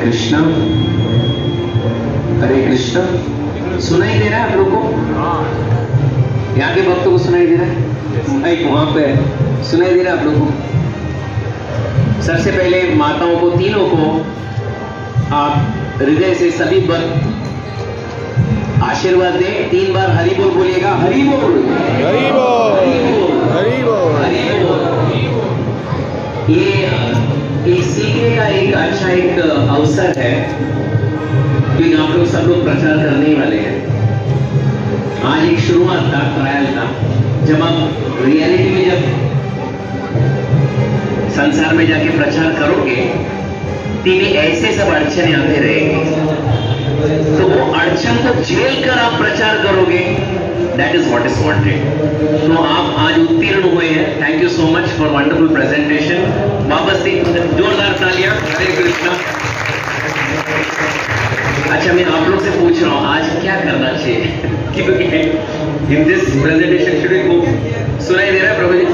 कृष्णा, हरे कृष्णा। सुनाई दे रहा है आप लोगों को? यहाँ के भक्तों को सुनाई दे रहा है? एक वहां पे सुनाई दे रहा है आप लोगों को? सबसे पहले माताओं को, तीनों को आप हृदय से सभी भक्त आशीर्वाद दें। 3 बार हरि बोल बोलिएगा। हरि बोल, हरि बोल, हरि बोल, हरि बोल। ये सीखने का एक अच्छा एक अवसर है कि आप लोग सब लोग प्रचार करने वाले हैं। आज एक शुरुआत था, ट्रायल था। जब आप रियलिटी में जब संसार में जाके प्रचार करोगे तो ऐसे सब अड़चने आते रहेंगे, तो वो अड़चन को झेल कर आप प्रचार करोगे। That is what is wanted. तो आप आज उत्तीर्ण हुए हैं। Thank you so much for wonderful presentation. वापस से जोरदार तालियां। हरे कृष्णा। अच्छा, मैं आप लोग से पूछ रहा हूं आज क्या करना चाहिए? क्योंकि in this presentation should be सुनाई दे रहा है प्रभु जी?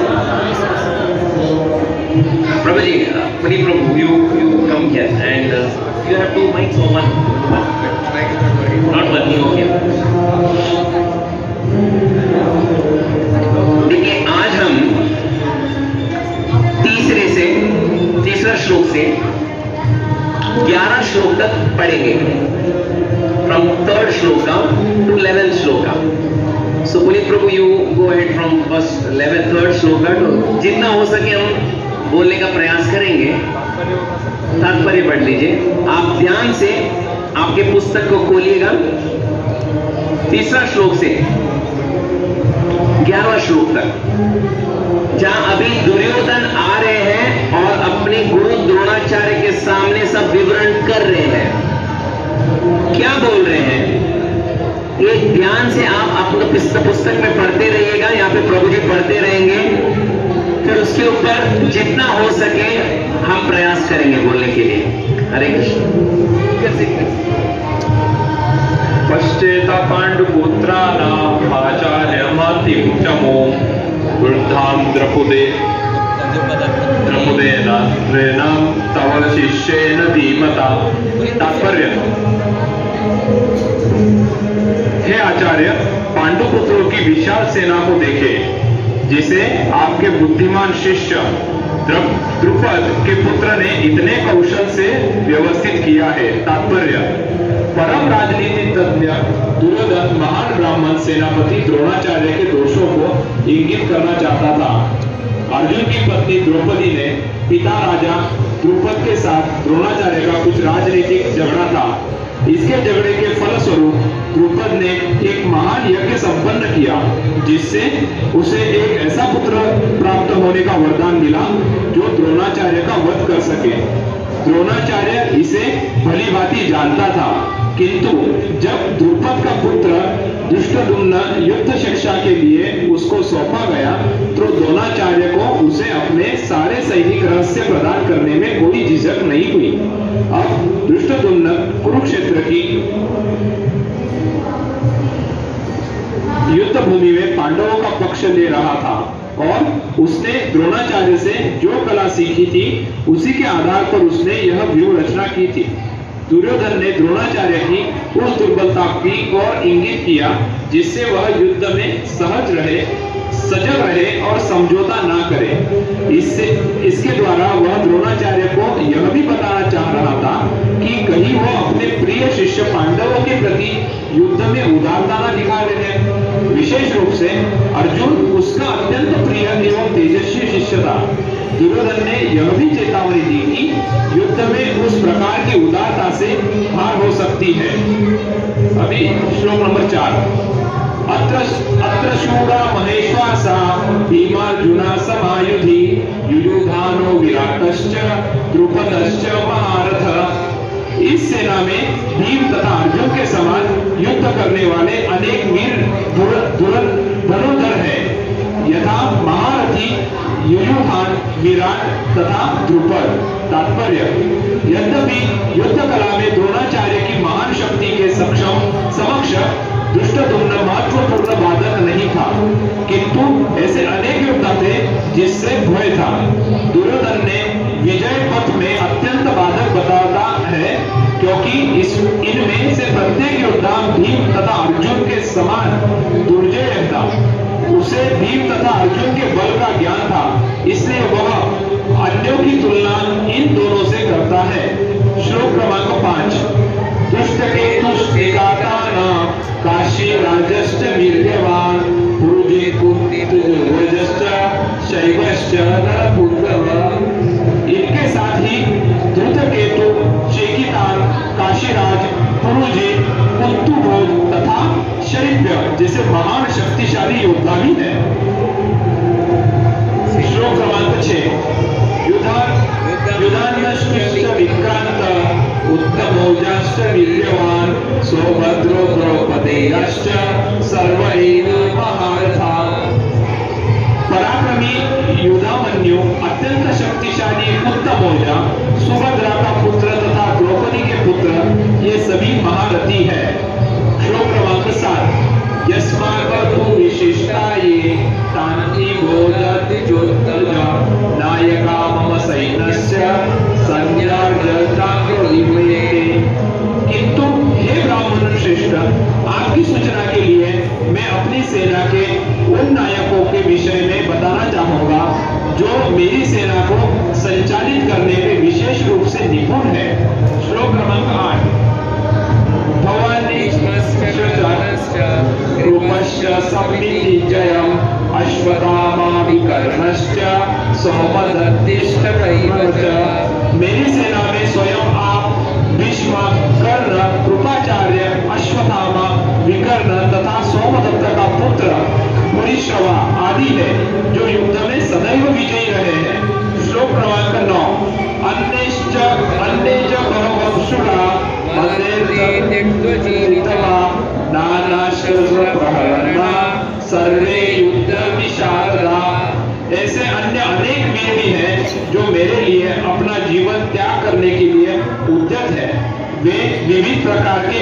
प्रभु जी, Puri Prabhu, you come here and you have 2 mics or one? Not working, okay. देखिए, आज हम तीसरा श्लोक से 11 श्लोक तक पढ़ेंगे। From 3rd shloka to 11th shloka. So Puri Prabhu, you go ahead from first 3rd shloka to जितना हो सके हम बोलने का प्रयास करेंगे। तात्पर्य पढ़ लीजिए। आप ध्यान से आपके पुस्तक को खोलिएगा। 3रा श्लोक से 11वां श्लोक तक, जहां अभी दुर्योधन आ रहे हैं और अपने गुरु द्रोणाचार्य के सामने सब विवरण कर रहे हैं। क्या बोल रहे हैं ये ध्यान से आप अपने पुस्तक में पढ़ते रहिएगा। यहाँ पे प्रभु जी पढ़ते रहेंगे, फिर उसके ऊपर जितना हो सके हम प्रयास करेंगे बोलने के लिए। हरे कृष्ण। पश्चेता पांडुपुत्राणाम् आचार्यमतिमुच्चमो वृद्धां द्रौपदेन तव शिष्येन धीमता। तात्पर्य, हे आचार्य, पांडुपुत्रों की विशाल सेना को देखे जिसे आपके बुद्धिमान शिष्य द्रुपद के पुत्र ने इतने कौशल से व्यवस्थित किया है। तात्पर्य, परम राजनीति तज्ञ दुर्योधन महान ब्राह्मण सेनापति द्रोणाचार्य के दोषों को इंगित करना चाहता था। अर्जुन की पत्नी द्रौपदी ने पिता राजा द्रुपद के साथ द्रोणाचार्य का कुछ राजनीतिक झगड़ा था। इसके झगड़े के फलस्वरूप द्रुपद ने एक महान यज्ञ संपन्न किया, जिससे उसे एक ऐसा पुत्र प्राप्त होने का वरदान मिला जो द्रोणाचार्य का वध कर सके। द्रोणाचार्य इसे भलीभांति जानता था, किंतु जब द्रुपद का पुत्र धृष्टद्युम्न युद्ध शिक्षा के लिए उसको सौंपा गया तो द्रोणाचार्य को उसे अपने सारे सैनिक रहस्य प्रदान करने में कोई झिझक नहीं हुई। अब धृष्टद्युम्न कुरुक्षेत्र की युद्ध भूमि में पांडवों का पक्ष ले रहा था और उसने द्रोणाचार्य से जो कला सीखी थी उसी के आधार पर उसने यह व्यूह रचना की थी। दुर्योधन ने द्रोणाचार्य की उस दुर्बलता की ओर इंगित किया जिससे वह युद्ध में सजग रहे और समझौता ना करे। इसके द्वारा वह द्रोणाचार्य को यह भी बताना चाह रहा था कि कहीं वो अपने प्रिय शिष्य पांडवों के प्रति युद्ध में उदारता न दिखा रहे। विशेष रूप से अर्जुन उसका अत्यंत प्रिय एवं तेजस्वी शिष्य था। दुर्योधन ने यह भी चेतावनी दी कि युद्ध में उस प्रकार की उदारता से हार हो सकती है। अभी श्लोक नंबर 4। अत्र शूरा महेश्वासा भीमार्जुना समायुधि युयुधानो विराटश्च द्रुपदश्च महारथ। इस सेना में भीम तथा अर्जुन के समान युद्ध करने वाले अनेक वीर धनुर्धर हैं, यथा महारथी युयुधान, विराट तथा द्रुपद। तात्पर्य, यद्यपि युद्ध कला में द्रोणाचार्य की महान शक्ति के समक्ष धृष्टद्युम्न महत्वपूर्ण बाधक नहीं था, किंतु ऐसे अनेक युद्ध थे जिससे भय था। दुर्योधन ने विजय पथ में अत्यंत बाधक बताता है क्योंकि इनमें से प्रत्येक योद्धा भीम तथा अर्जुन के समान दुर्जय था। उसे भीम तथा अर्जुन के बल का ज्ञान था, इसलिए वह अन्यों की तुलना इन दोनों से करता है। श्लोक क्रमांक 5। दुष्टकेतुष्टिकातान काशी राजश्च वीर्यवान पुरुजे कुंतीतुर्वजश्च शैवश्च नरपुंगव। इनके साथ ही धृतकेतु, चेकितान, काशीराज, पुरुजे, कुंतुभोज तथा शैव्य जैसे महान शक्तिशाली योद्धा भी है। श्लोक क्रमांक 6। युधान्नश्च विक्रांत उत्तमौजाश्च वीर्यवान सौभद्रो द्रौपदेयश्च सर्वैव महारथा। पराक्रमी युधामन्यु, अत्यंत शक्तिशाली उत्तमौजा, सुभद्रा का पुत्र तथा द्रौपदी के पुत्र, ये सभी महारथी है। श्लोक क्रमांक 7। यस्माकं विशिष्टाये तान्ति भोजतिजोत्तजा नायका मम सैन्यस्य संज्ञार्जताग्रहिमेते। किंतु हे ब्राह्मण श्रेष्ठ, आपकी सूचना के लिए मैं अपनी सेना के उन नायकों के विषय में बताना चाहूंगा जो मेरी सेना को संचालित करने में विशेष रूप से निपुण है। श्लोक क्रमांक 8। रूपश्च संविजयम् अश्वत्थामाविकर्णश्च सौमदत्तिश्च च। मेरी सेना में स्वयं आप, भीष्म, कर्ण, कृपाचार्य, अश्वत्थामा, विकर्ण तथा सोमदत्त का पुत्र पुरीश्रवा आदि है, जो युद्ध में सदैव विजयी रहे हैं। श्लोक क्रमांक 9। अन्ये च बहुवंशुरा सर्वे युद्ध विशारदा। ऐसे अन्य अनेक वीर भी हैं जो मेरे लिए अपना जीवन त्याग करने के लिए उद्यत है। वे विविध प्रकार के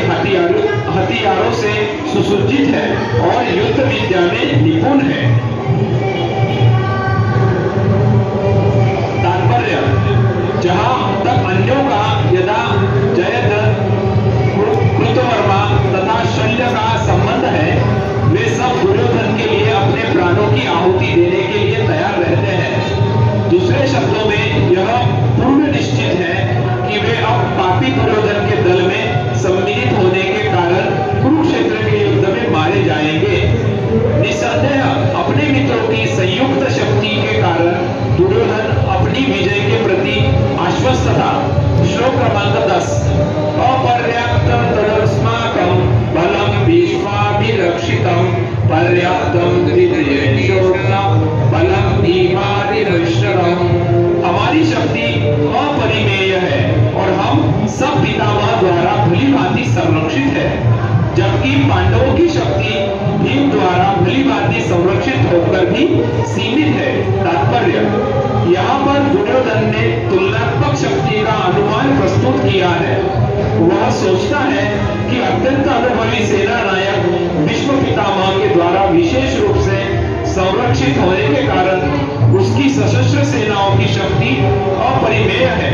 हथियारों से सुसज्जित है और युद्ध विद्या में निपुण है। तात्पर्य, जहां तक अन्यों का यदा जयद्रथ, कृतवर्मा तथा शल्य का संबंध है, वे सब दुर्योधन के लिए अपने प्राणों की आहुति देने के लिए तैयार रहते हैं। दूसरे शब्दों में यह पूर्व निश्चित है कि वे अब पापी दुर्योधन के दल में सम्मिलित होने के कारण कुरुक्षेत्र के युद्ध में मारे जाएंगे। निस्संदेह अपने मित्रों की संयुक्त शक्ति के कारण दुर्योधन अपनी विजय के प्रति आश्वस्त था। श्लोक क्रमांक 10। अपर्याप्तं तदस्माकं बलं भीष्माभिरक्षितं पर्याप्तं द्विजयेषोऽर्णं बलं भीमादिरक्षरम्। हमारी शक्ति अपरिमेय है और हम सब पितामह द्वारा भली भांति संरक्षित है, जबकि पांडवों की शक्ति भीम द्वारा भली भांति संरक्षित होकर भी सीमित है। तात्पर्य, यहाँ पर दुर्योधन ने तुलनात्मक शक्ति का अनुमान प्रस्तुत किया है। वह सोचता है कि अत्यंत अनुभवी सेना नायक भीष्म पितामह के द्वारा विशेष रूप से संरक्षित होने के कारण उसकी सशस्त्र सेनाओं की शक्ति अपरिमेय है।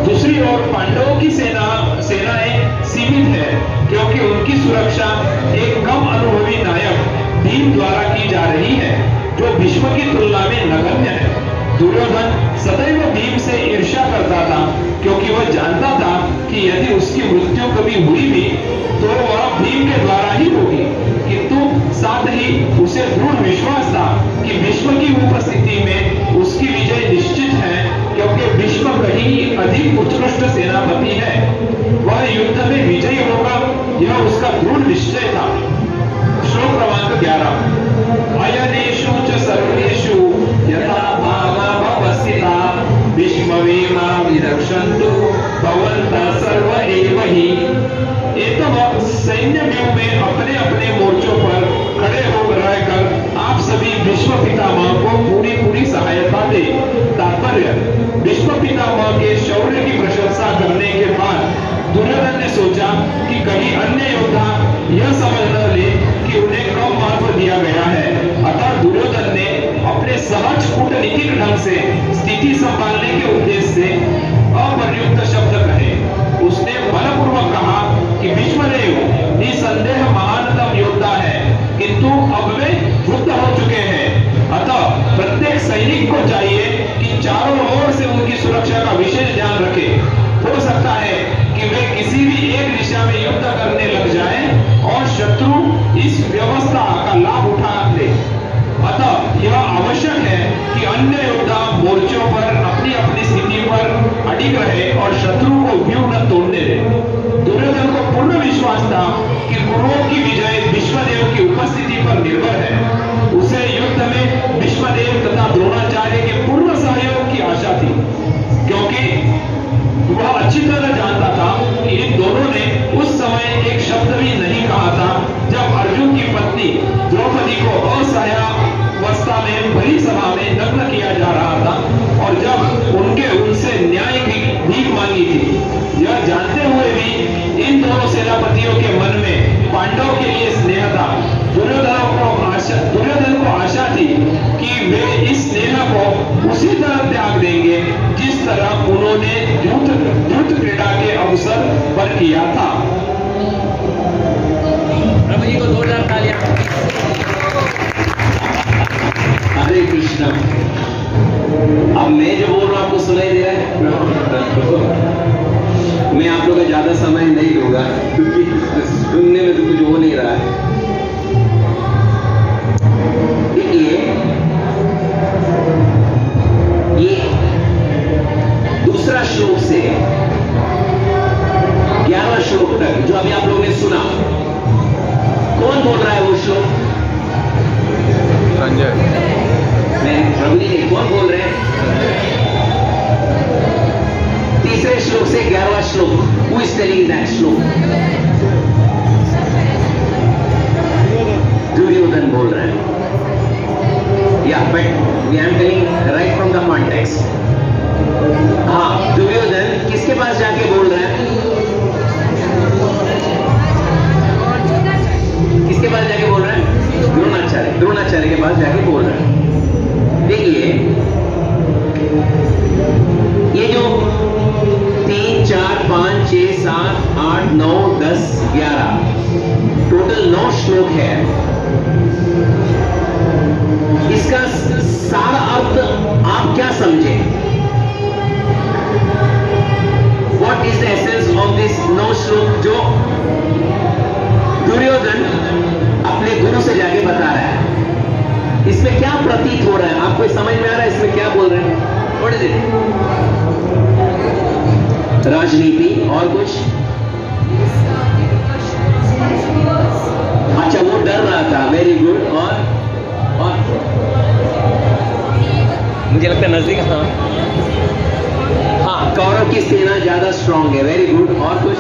दूसरी ओर पांडवों की सेनाएं सीमित है, क्योंकि उनकी सुरक्षा एक कम अनुभवी नायक भीम द्वारा की जा रही है, जो भीष्म की तुलना में नगण्य है। दुर्योधन सदैव भीम से ईर्ष्या करता था, क्योंकि वह जानता था कि यदि उसकी मृत्यु कभी हुई भी तो वह भीम के द्वारा ही होगी, किंतु साथ ही उसे दृढ़ विश्वास था कि भीष्म की उपस्थिति में उसकी विजय निश्चित है, क्योंकि भीष्म कहीं अधिक उत्कृष्ट सेनापति है। वह युद्ध में विजयी होगा, यह उसका दृढ़ निश्चय था। श्लोक क्रमांक 11। अयनेषु च सर्वेषु यथा भावा भवस्थिता भीष्मवेमा विरक्षन्तु भवन्तः सर्व एव हि। सैन्य व्यूह में अपने अपने मोर्चों पर खड़े होकर रहकर आप सभी भीष्म पितामह को पूरी सहायता दे। तात्पर्य, भीष्म पितामह के शौर्य की प्रशंसा करने के बाद दुर्योधन ने सोचा कि कहीं अन्य योद्धा यह समझ न ले कि उन्हें कम महत्व दिया गया है। अतः दुर्योधन ने अपने सहज कूटनीतिक ढंग से स्थिति संभालने के उद्देश्य से अपर्युक्त शब्द कहे। उसके पांडवों के लिए स्नेह था। दुर्योधन को आशा थी कि वे इस स्नेह को उसी तरह त्याग देंगे जिस तरह उन्होंने द्युत क्रीड़ा के अवसर पर किया था। प्रभु जी को 2000 तालियां। हरे कृष्णा। अब मैं जो बोल रहा हूं आपको सुनाई दे रहा है? मैं आप लोगों का ज्यादा समय नहीं लूंगा क्योंकि सुनने में तो कुछ हो नहीं रहा है। देखिए, ये दूसरा श्लोक से 11वां श्लोक तक जो अभी आप लोगों ने सुना, कौन बोल रहा है वो श्लोक? संजय। मैं प्रभु जी नहीं, कौन बोल रहे हैं? तीसरे श्लोक से 11वां श्लोक, हु इज टेलिंग दैट श्लोक? दुर्योधन बोल रहे हैं। या but we are telling right from the context. हाँ, दुर्योधन किसके पास जाके बोल रहा है? किसके पास जाके बोल रहा है? द्रोणाचार्य के पास जाके बोल रहा है। देखिए, ये जो 3, 4, 5, 6, 7, 8, 9, 10, 11 टोटल 9 श्लोक है। इसका सारा अर्थ आप क्या समझे? What is the essence of this 9 श्लोक जो दुर्योधन अपने गुरु से जाके बता रहा है? इसमें क्या प्रतीत हो रहा है? आपको समझ में आ रहा है इसमें क्या बोल रहे हैं? What is it? राजनीति और कुछ? अच्छा, वो डर रहा था। Very good. और मुझे लगता है नजदीक। हाँ, कौरव की सेना ज्यादा स्ट्रांग है। Very good. और कुछ?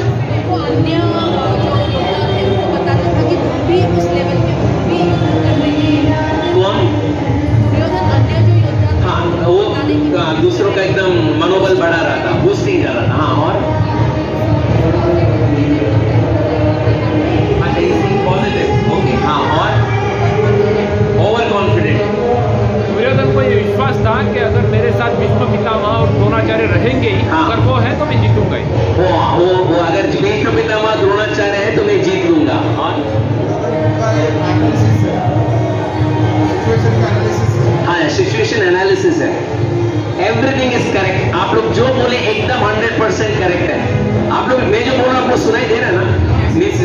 कौन? हाँ, वो दूसरों का एकदम मनोबल बढ़ा रहा था, बूस्टिंग कर रहा था। हाँ, और पॉजिटिव। ओके। हाँ, और ओवर कॉन्फिडेंट। दुर्योधन को ये विश्वास था कि अगर मेरे साथ भीष्म पितामह और द्रोणाचार्य रहेंगे ही, हाँ। अगर वो है तो मैं जीतूंगा ही। वो अगर भीष्म पितामह द्रोणाचार्य है तो मैं जीत लूंगा। और हाँ, सिचुएशन एनालिसिस है। Everything is correct. आप लोग जो बोले एकदम 100% करेक्ट है। आप लोग, मैं जो बोल रहा हूं आपको सुनाई दे रहा है ना? मीन्स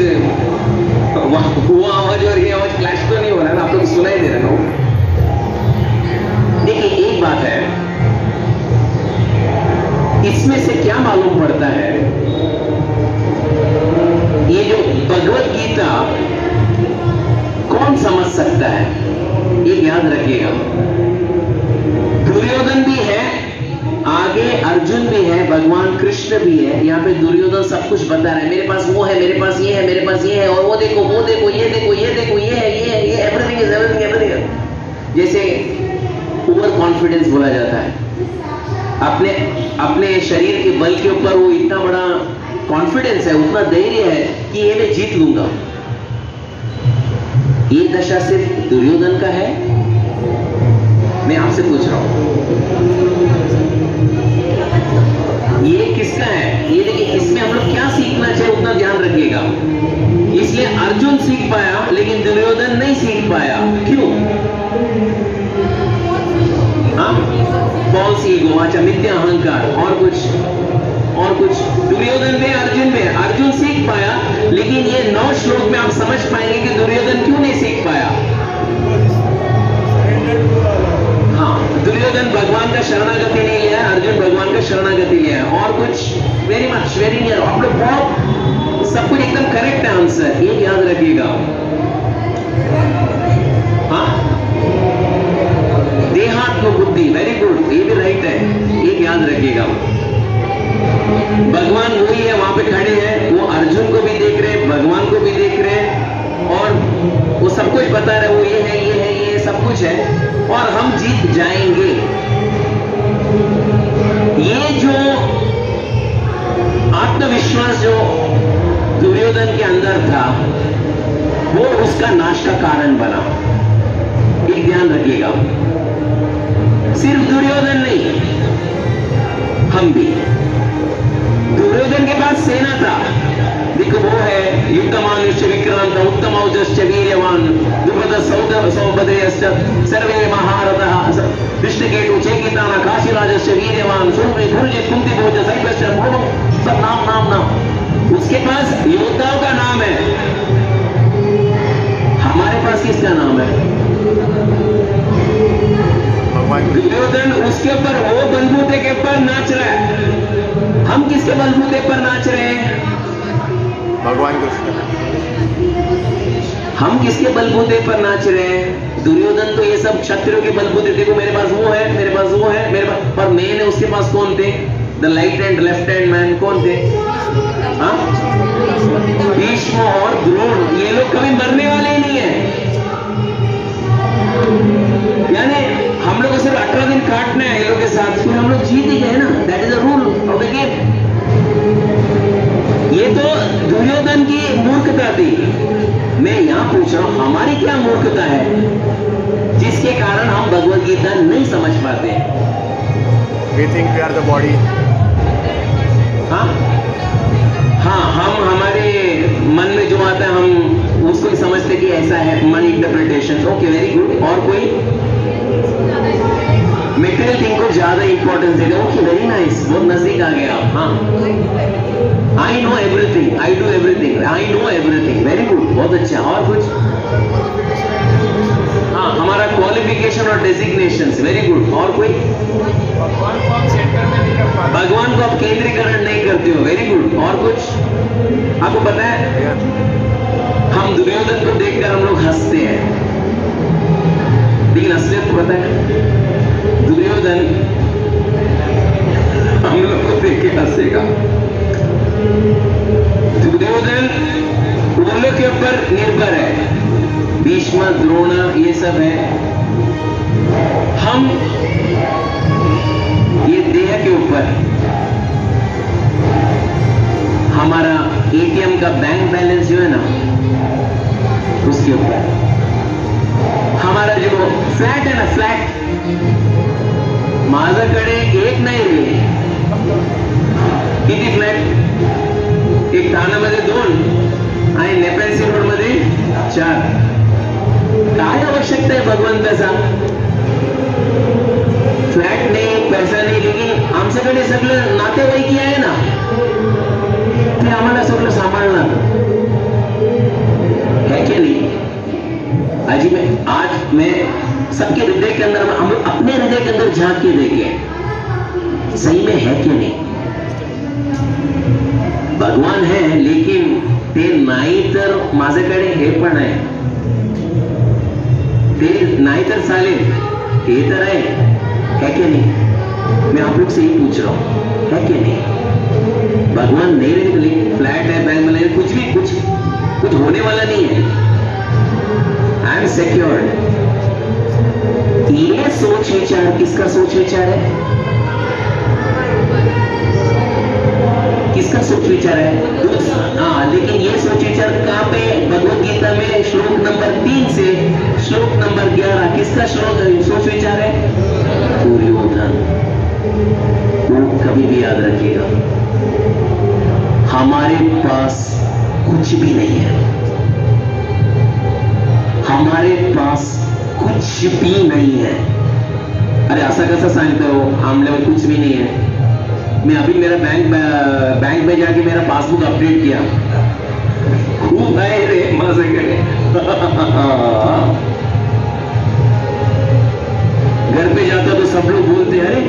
वो आवाज और ये आवाज क्लैश तो नहीं हो रहा है ना? आप लोग सुनाई दे रहा है ना? देखिए, एक बात है, इसमें से क्या मालूम पड़ता है? ये जो भगवत गीता कौन समझ सकता है? ये याद रखिएगा। दुर्योधन भी है, आगे अर्जुन भी है, भगवान कृष्ण भी है। यहाँ पे दुर्योधन सब कुछ बता रहा है। मेरे पास वो है, मेरे पास ये है, मेरे पास ये है, और वो देखो, वो देखो, ये देखो, ये देखो, ये है, ये है, ये एवरीथिंग इज एवरीथिंग, एवरीथिंग। जैसे ओवर कॉन्फिडेंस बोला जाता है। अपने शरीर के बल के ऊपर वो इतना बड़ा कॉन्फिडेंस है, उतना धैर्य है कि ये मैं जीत लूंगा। ये दशा सिर्फ दुर्योधन का है? मैं आपसे पूछ रहा हूं, ये किसका है? ये देखिए, इसमें हम लोग क्या सीखना चाहिए उतना ध्यान रखिएगा। इसलिए अर्जुन सीख पाया लेकिन दुर्योधन नहीं सीख पाया। क्यों? हाँ, फॉल्स ईगो। अच्छा, मिथ्या अहंकार। और कुछ दुर्योधन में, अर्जुन में। अर्जुन सीख पाया, लेकिन ये 9 श्लोक में आप समझ पाएंगे कि दुर्योधन क्यों नहीं सीख पाया। हाँ, दुर्योधन भगवान का शरणागति नहीं लिया, अर्जुन भगवान का शरणागति लिया। और कुछ? Very much, very near. आप लोग बहुत, सब कुछ एकदम करेक्ट है आंसर। ये याद रखिएगा। हाँ, देहात्म बुद्धि। वेरी गुड, ये भी राइट है। ये याद रखिएगा। भगवान वही है, वहां पे खड़े हैं, वो अर्जुन को भी देख रहे हैं, भगवान को भी देख रहे हैं, और वो सब कुछ बता रहे हैं। वो ये है, ये है, ये सब कुछ है, और हम जीत जाएंगे। ये जो आत्मविश्वास जो दुर्योधन के अंदर था वो उसका नाश का कारण बना। एक ध्यान रखिएगा, सिर्फ दुर्योधन नहीं, हम भी। दुर्योधन के पास सेना था, देखो वो है युद्धमानुष्य विक्रांत उत्तम औजश्च वीर्यवान द्रुपद सौभद्रयश्च सर्वे महारथः कृष्णकेतु चेकितान काशीराजश्च वीर्यवान सुरभि गुरुजि कुंतीभोज सैभश्च सब नाम। उसके पास योद्धाओं का नाम है, हमारे पास किसका नाम है? दुर्योधन उसके ऊपर वो बलबूते के ऊपर नाच रहा है, हम किसके बलबूते पर नाच रहे हैं? भगवान कृष्ण। हम किसके बलबूते पर नाच रहे हैं? दुर्योधन तो ये सब क्षत्रियों के बलबूते, देखो मेरे पास वो है, मेरे पास वो है, मेरे पास, पर मेन उसके पास कौन थे? The right and left hand man कौन थे? हाँ, भीष्म और द्रोण। ये लोग कभी मरने वाले ही नहीं है, यानी हम लोग को सिर्फ 18 दिन काटना है ये लोग के साथ, फिर हम लोग जीत ही गए ना। That is the rule of the game. ये तो दुर्योधन की मूर्खता थी। मैं यहां पूछ रहा हूं हमारी क्या मूर्खता है जिसके कारण हम भगवद गीता नहीं समझ पाते? We think we are the body. हाँ हाँ, हम हमारे मन में जो आता है हम उसको समझते कि ऐसा है, मन इंटरप्रिटेशन। Okay, very good. और कोई मेटेरियल थिंग को ज्यादा इंपॉर्टेंस दे रहे? ओके, वेरी नाइस, बहुत नजदीक आ गया आप। हाँ, I know everything, I do everything, I know everything, very good, बहुत अच्छा। और कुछ? हाँ, हमारा क्वालिफिकेशन और डेजिग्नेशन, वेरी गुड। और कोई? भगवान को आप केंद्रीकरण नहीं करते हो, वेरी गुड। और कुछ आपको पता है? हम दुर्योधन को देखकर हम लोग हंसते हैं, लेकिन असलियत को पता है दुर्योधन हम लोग को देख के हंसेगा। दुर्योधन उन के ऊपर निर्भर है, भीष्म द्रोण ये सब है। हम ये देह के ऊपर, हमारा एटीएम का बैंक बैलेंस जो है ना उसके ऊपर, हमारा जो फ्लैट है ना, फ्लॅट माझ्याकडे एक नाही रे, किती फ्लॅट? एक ठाण्यामध्ये 2 आणि नेपेन्सी रोड मध्ये 4। काय आवश्यकता आहे भगवंताचा? फ्लॅट नाही, पैसा नाही, लेकिन आमच्याकडे सगळं नातेवाईकी आहे ना, ते आम्हाला सगळं सांभाळणार है कि नहीं? आज मैं सबके हृदय के अंदर, हम अपने हृदय के अंदर झांक के देखें सही में है कि नहीं? भगवान है, लेकिन ते नाही तर माझ्याकडे हे पण आहे, ते नाही तर चालेल, हे तर है कि नहीं? मैं आप लोग से ही पूछ रहा हूं, है कि नहीं? भगवान नहीं रहे, फ्लैट है, बैंक में कुछ भी कुछ होने वाला नहीं है। I am secured. ये सोच विचार किसका सोच विचार है? किसका सोच विचार है? हाँ, लेकिन ये सोच विचार कहां पे? भगवद गीता में श्लोक नंबर 3 से श्लोक नंबर 11, किसका श्लोक सोच विचार है? दुर्योधन। वो कभी भी याद रखिएगा, हमारे पास कुछ भी नहीं है, हमारे पास कुछ भी नहीं है। अरे ऐसा कैसा सांगते हो, हमले कुछ भी नहीं है? मैं अभी मेरा बैंक में जाके मेरा पासबुक अपडेट किया, खूब है रे मजा करे। घर पे जाता तो सब लोग बोलते, अरे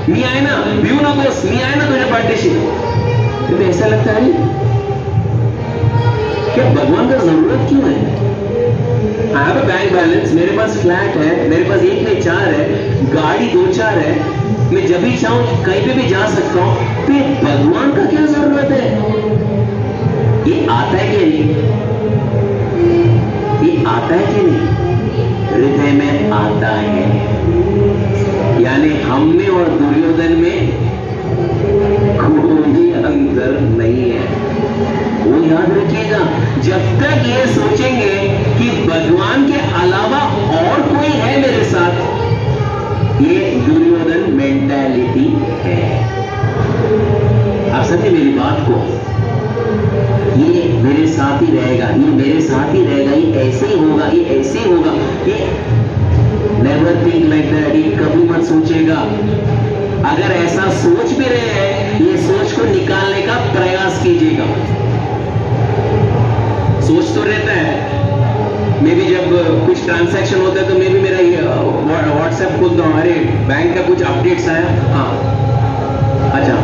मी आहे ना, भिऊ नकोस, मी आहे ना तुझ्या पाठीशी। तो ऐसा लगता है क्या भगवान का जरूरत क्यों है? I have a bank balance, मेरे पास फ्लैट है, मेरे पास 1 नहीं 4 है, गाड़ी 2-4 है, मैं जब भी चाहूं कहीं पे भी जा सकता हूं, तो भगवान का क्या जरूरत है? ये आता है कि नहीं? ये आता है कि नहीं? हृदय में आता है, यानी हम में और दुर्योधन में कोई अंतर नहीं है। वो याद रखिए। जब तक ये सोचेंगे कि भगवान के अलावा और कोई है मेरे साथ, ये दुर्योधन मेंटालिटी है। आप समझे मेरी बात को? ये मेरे साथ ही रहेगा, ये मेरे साथ ही रहेगा, ये ऐसे ही होगा, ये ऐसे ही होगा, ये नेवर थिंक लाइक दैट। ये कभी मत सोचेगा। अगर ऐसा सोच भी रहे हैं, ये सोच को निकालने का प्रयास कीजिएगा। सोच तो रहता है। मैं भी जब कुछ ट्रांसैक्शन होता है तो मैं भी मेरा व्हाट्सएप खोलता हूँ, अरे बैंक का कुछ अपडेट्स आया, हाँ अच्छा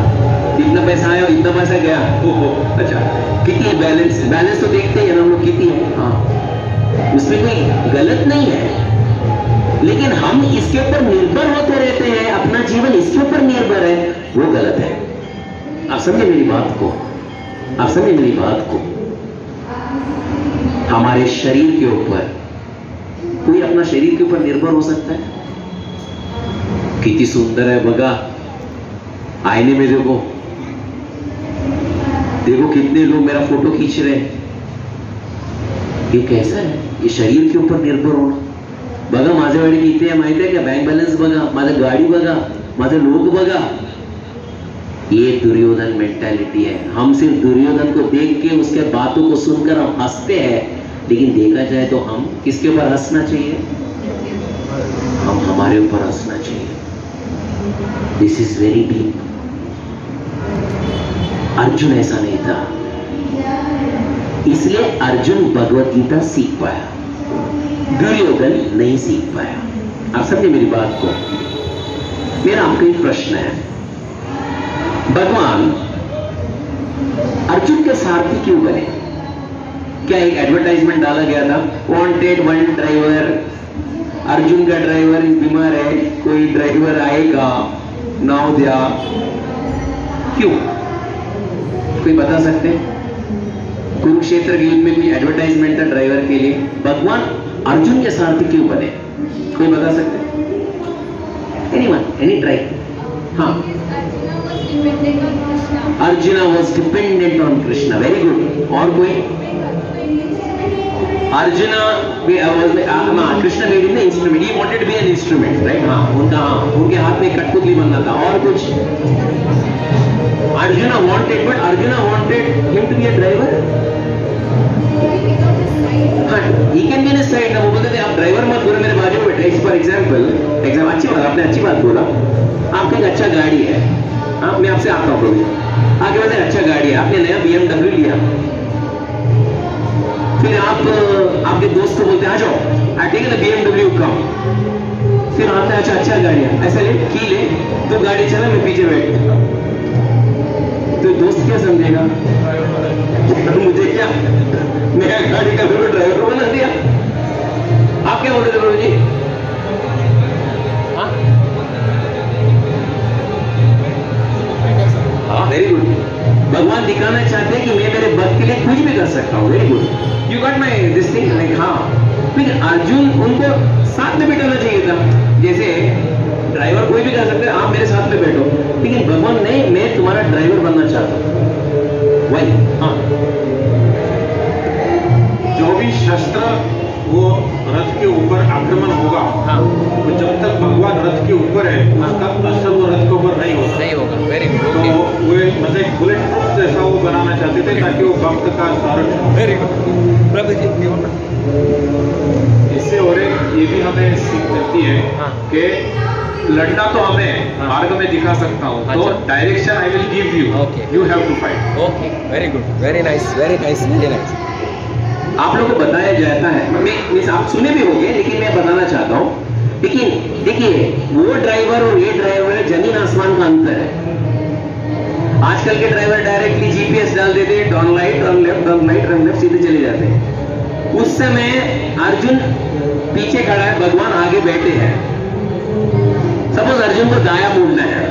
इतना पैसा आया, इतना पैसा गया, ओहो अच्छा कितनी है बैलेंस, बैलेंस तो देखते हैं ना हम लोग कितनी है, हाँ उसमें कोई गलत नहीं है, लेकिन हम इसके ऊपर निर्भर होते रहते हैं, अपना जीवन इसके ऊपर निर्भर है, वो गलत है। आप समझे मेरी बात को? आप समझे मेरी बात को? हमारे शरीर के ऊपर, कोई अपना शरीर के ऊपर निर्भर हो सकता है? कितनी सुंदर है बगा, आईने में देखो, देखो कितने लोग मेरा फोटो खींच रहे हैं। ये कैसा है? ये शरीर के ऊपर निर्भर होना। बघा माझ्याकडे किती आहे माहिती आहे का? बँक बॅलन्स बघा, माझं गाडी बघा, माझे लोग बघा। ये दुर्योधन मेंटालिटी है। हम सिर्फ दुर्योधन को देख के उसके बातों को सुनकर हम हंसते हैं, लेकिन देखा जाए तो हम किसके ऊपर हंसना चाहिए? हम हमारे ऊपर हंसना चाहिए। This is very deep. Arjun ऐसा नहीं था, इसलिए अर्जुन भगवत गीता सीख पाया, दुर्योधन नहीं सीख पाया। आप समझे मेरी बात को? मेरा आपका एक प्रश्न है, भगवान अर्जुन के सारथी क्यों बने? क्या एक एडवर्टाइजमेंट डाला गया था, वांटेड वन ड्राइवर, अर्जुन का ड्राइवर बीमार है, कोई ड्राइवर आएगा, नाव दिया, क्यों? कोई बता सकते हैं? कुरुक्षेत्र के युद्ध में कोई एडवर्टाइजमेंट था ड्राइवर के लिए, भगवान अर्जुन के सारथी क्यों बने? कोई बता सकते हैं? Anyone, any try? हाँ, Arjuna was dependent on Krishna. Very good. और कोई? Arjuna Krishna made him the instrument, he wanted to be an instrument, right? हाँ, उनके हाथ में कठपुतली बनना था। और कुछ? Arjuna wanted, but Arjuna wanted him to be a driver. हाँ, he can be inside ना। वो बोलते थे आप ड्राइवर मत बोलो, मेरे बाजू में बैठे। फॉर एग्जाम्पल अच्छी बात, आपने अच्छी बात बोला। आपका एक अच्छा गाड़ी है, हाँ मैं आपसे आपका प्रॉब्लम, आपके पास एक अच्छा गाड़ी है, आपने नया BMW लिया, फिर आप आपके दोस्त को बोलते हैं आ जाओ, आई टेक द BMW कम, फिर आपने अच्छा गाड़ी है, ऐसा ले की ले, तो गाड़ी चला, मैं पीछे बैठ, तो दोस्त क्या समझेगा? मुझे क्या, नया गाड़ी का ड्राइवर बना दिया। आप क्या बोलते थे प्रभु जी? हाँ, वेरी गुड। भगवान दिखाना चाहते हैं कि मैं मेरे भक्त के लिए कुछ भी कर सकता हूँ। Very good, you got my this thing, like हाँ। फिर अर्जुन उनको साथ में बिठाना चाहिए था, जैसे ड्राइवर कोई भी कर सकते हैं, आप मेरे साथ में बैठो, लेकिन भगवान नहीं, मैं तुम्हारा ड्राइवर बनना चाहता हूँ। वही हाँ, जो भी शस्त्र वो रथ के ऊपर आक्रमण होगा, हाँ, तो जब तक भगवान रथ के ऊपर है, उसका असर वो रथ के ऊपर नहीं होगा। Very good. तो वो मतलब एक बुलेट प्रूफ जैसा वो बनाना चाहते थे, ताकि वो भक्त का संरक्षण। वेरी गुड प्रभु जी। इससे और ये भी हमें सीख मिलती है कि लड़ना तो हमें मार्ग में दिखा सकता हूँ, तो direction I will give you, you have to fight. Okay, very good, very nice, very nice, very nice. आप लोगों को बताया जाता है, मैं आप सुने भी होंगे, लेकिन मैं बताना चाहता हूं। लेकिन देखिए, वो ड्राइवर और ये ड्राइवर जमीन आसमान का अंतर है। आजकल के ड्राइवर डायरेक्टली GPS डाल देते हैं, turn light, turn left, turn right, turn left, सीधे चले जाते हैं। उस समय अर्जुन पीछे खड़ा है, भगवान आगे बैठे हैं। सपोज अर्जुन को दाया मोड़ना है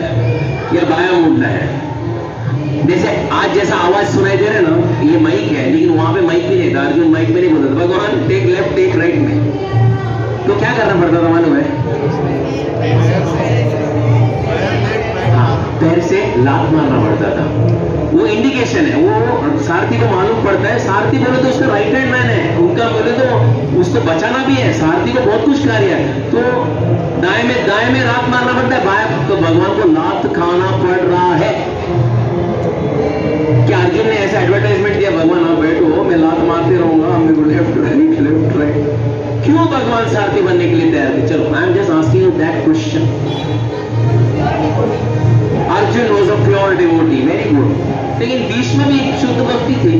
या बाया मोड़ना है, जैसे आज जैसा आवाज सुनाई दे रहा है ना, ये माइक है, लेकिन वहां पे माइक भी नहीं था, अर्जुन माइक में नहीं बोलता था, भगवान टेक लेफ्ट टेक राइट में। तो क्या करना पड़ता था मालूम है? हाँ, पैर से लात मारना पड़ता था। वो इंडिकेशन कनेक्शन है, वो सारथी को मालूम पड़ता है। सारथी बोले तो उसका राइट हैंड मैन है, उनका बोले तो उसको बचाना भी है। सारथी को बहुत कुछ कार्य है, तो दाएं में लात मारना पड़ता है, बाएं तो भगवान को लात खाना पड़ रहा है। क्या अर्जुन ने ऐसा एडवर्टाइजमेंट दिया, भगवान आप बैठो मैं लात मारते रहूंगा, मेरे को लेफ्ट राइट। क्यों भगवान सारथी बनने के लिए तैयार थे? चलो I am just asking you that question. Arjun was a pure devotee, very good, लेकिन बीच में भी एक शुद्ध भक्ति थी।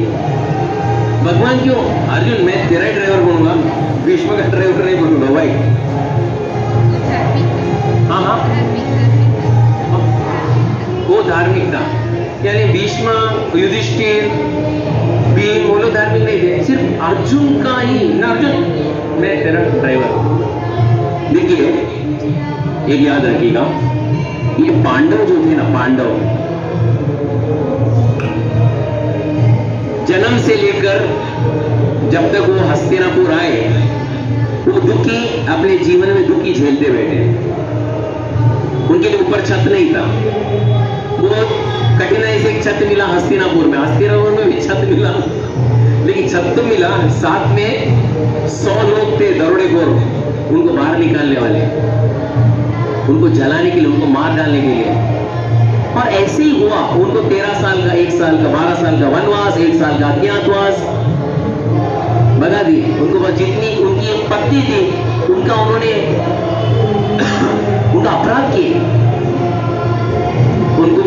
भगवान क्यों? अर्जुन मैं तेरा ही ड्राइवर बनूंगा, भीष्म का ड्राइवर नहीं बनूंगा भाई। हाँ वो धार्मिक था, यानी भीष्म, युधिष्ठिर, भीम वो लोग धार्मिक नहीं थे, सिर्फ अर्जुन का ही ना, अर्जुन मैं तेरा ड्राइवर। देखिए एक याद रखिएगा, ये पांडव जो थे ना, पांडव जन्म से लेकर जब तक वो हस्तिनापुर आए, वो दुखी, अपने जीवन में दुखी झेलते बैठे। उनके लिए ऊपर छत नहीं था, वो कठिनाई से एक छत मिला हस्तिनापुर में भी छत मिला, लेकिन छत तो मिला, साथ में 100 लोग थे दरोडेखोर, उनको बाहर निकालने वाले, उनको जलाने के लिए, उनको मार डालने के लिए। और ऐसे ही हुआ, उनको 13 साल का, 1 साल का, 12 साल का वनवास, 1 साल का अज्ञातवास बता दिए। उनको जितनी उनकी एक पत्नी थी, उनका उन्होंने उनका अपराध किए, उनको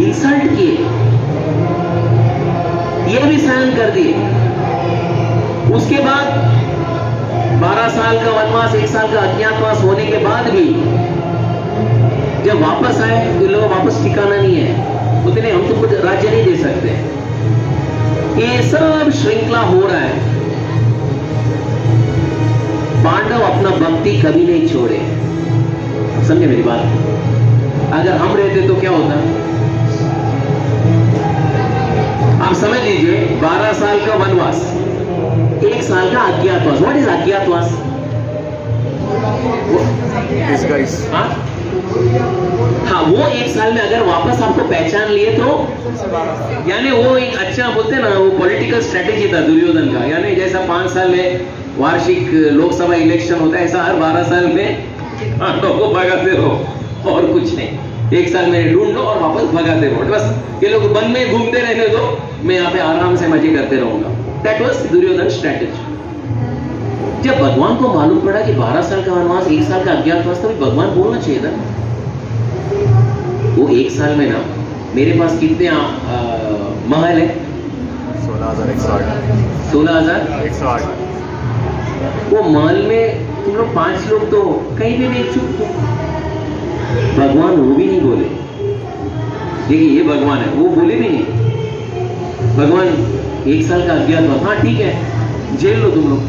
इंसल्ट किए, ये भी सहन कर दिए। उसके बाद 12 साल का वनवास, 1 साल का अज्ञातवास होने के बाद भी जब वापस आए तो लोग वापस ठिकाना नहीं है, उतने हम तो कुछ राज्य नहीं दे सकते। ये सब श्रृंखला हो रहा है। पांडव अपना भक्ति कभी नहीं छोड़े, समझे मेरी बात? अगर हम रहते तो क्या होता? आप समझ लीजिए, 12 साल का वनवास, 1 साल का अज्ञातवास। What is अज्ञातवास? हाँ, वो 1 साल में अगर वापस आपको पहचान लिए तो, यानी वो एक अच्छा बोलते ना, वो पॉलिटिकल स्ट्रेटेजी था दुर्योधन का। यानी जैसा 5 साल में वार्षिक लोकसभा इलेक्शन होता है, ऐसा हर 12 साल में पांडवों को भगाते रहो और कुछ नहीं। 1 साल में ढूंढ लो और वापस भगाते रहो, बस ये लोग वन में घूमते रहने दो, मैं यहाँ पे आराम से मजे करते रहूंगा। That was Duryodhan strategy. जब भगवान को मालूम पड़ा कि 12 साल का वनवास, 1 साल का अज्ञातवास, तो भगवान बोलना चाहिए था। वो 1 साल में ना, मेरे पास कितने महल है? 16,108। 16,108। वो महल में तुम लोग 5 लोग तो कहीं भी नहीं चुप थे। भगवान वो भी नहीं बोले, देखिए ये भगवान है, वो बोले भी नहीं। भगवान 1 साल का अज्ञातवास, हाँ ठीक है, जेल लो तुम लोग।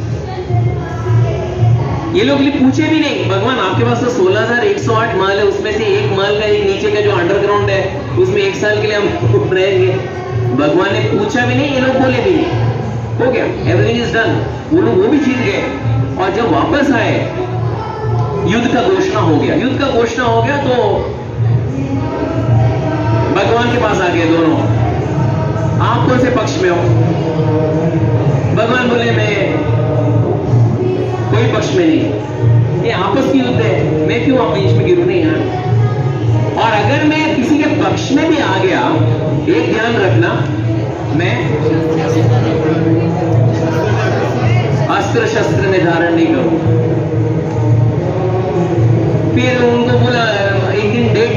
ये लोग पूछे भी नहीं, भगवान आपके पास तो 16,108 महल है, उसमें से एक महल का, एक नीचे का जो अंडरग्राउंड है, उसमें 1 साल के लिए हम रहेंगे। भगवान ने पूछा भी नहीं, ये लोग बोले भी नहीं, हो गया, एवरीथिंग इज डन। वो लोग वो भी जीत गए। और जब वापस आए, युद्ध का घोषणा हो गया। युद्ध का घोषणा हो गया तो भगवान के पास आ गए दोनों, आप कौन से पक्ष में हो? भगवान बोले मैं कोई पक्ष में नहीं, ये आपस की युद्ध है, मैं क्यों आप बीच में गिरूं? नहीं यार। और अगर मैं किसी के पक्ष में भी आ गया, एक ध्यान रखना, मैं अस्त्र शस्त्र में धारण नहीं करूं। फिर उनको बोला, एक दिन डेट,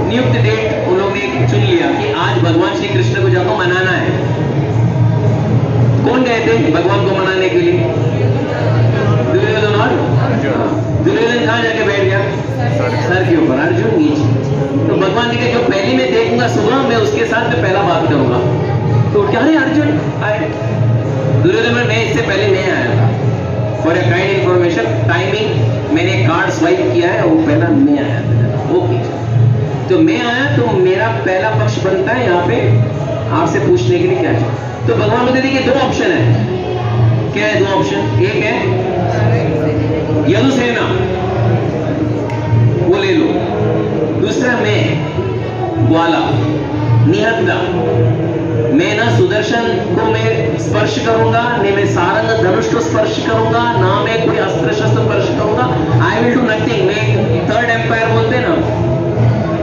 नियुक्त डेट उन लोगों ने चुन लिया कि आज भगवान श्री कृष्ण को जाकर मनाना है। कौन गए थे भगवान को मनाने के लिए? दुर्योधन। और दुर्योधन कहां जाके बैठ गया? सर के ऊपर, अर्जुन नीचे। तो भगवान ने कहा जो पहली मैं देखूंगा सुबह, मैं उसके साथ में पहला बात करूंगा। तो क्या है अर्जुन आए? दुर्योधन में इससे पहले नहीं आया था। For a kind information, timing मैंने कार्ड स्वाइप किया है, वो पहला मैं आया था। ओके, तो मैं आया तो मेरा पहला पक्ष बनता है यहाँ पे आपसे पूछने के लिए क्या चाहिए। तो भगवान बोलते देखिए 2 ऑप्शन है। क्या है 2 ऑप्शन? एक है यदुसेना, वो ले लो। दूसरा मैं, ग्वाला। निहत्ता। मैं ना सुदर्शन को मैं स्पर्श करूंगा, न मैं सारंग धनुष को स्पर्श करूंगा, ना मैं कोई अस्त्र शस्त्र स्पर्श करूंगा। I will do nothing. मैं थर्ड एम्पायर बोलते ना,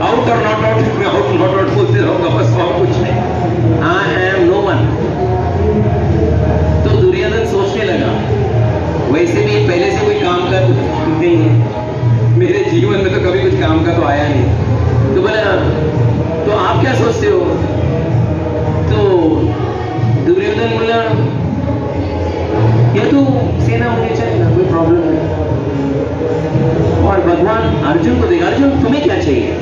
आउट और नॉट आउट, मैं आउट नॉट आउट बोलते रहूंगा बस, और कुछ नहीं। I am no one. तो दुर्योधन सोचने लगा, वैसे भी पहले से कोई काम का नहीं है, मेरे जीवन में तो कभी कुछ काम का तो आया नहीं। तो बोला, तो आप क्या सोचते हो? तो दुर्योधन बोला, ये तो सेना होनी चाहिए ना, कोई प्रॉब्लम नहीं। और भगवान अर्जुन को देखा, अर्जुन तुम्हें क्या चाहिए?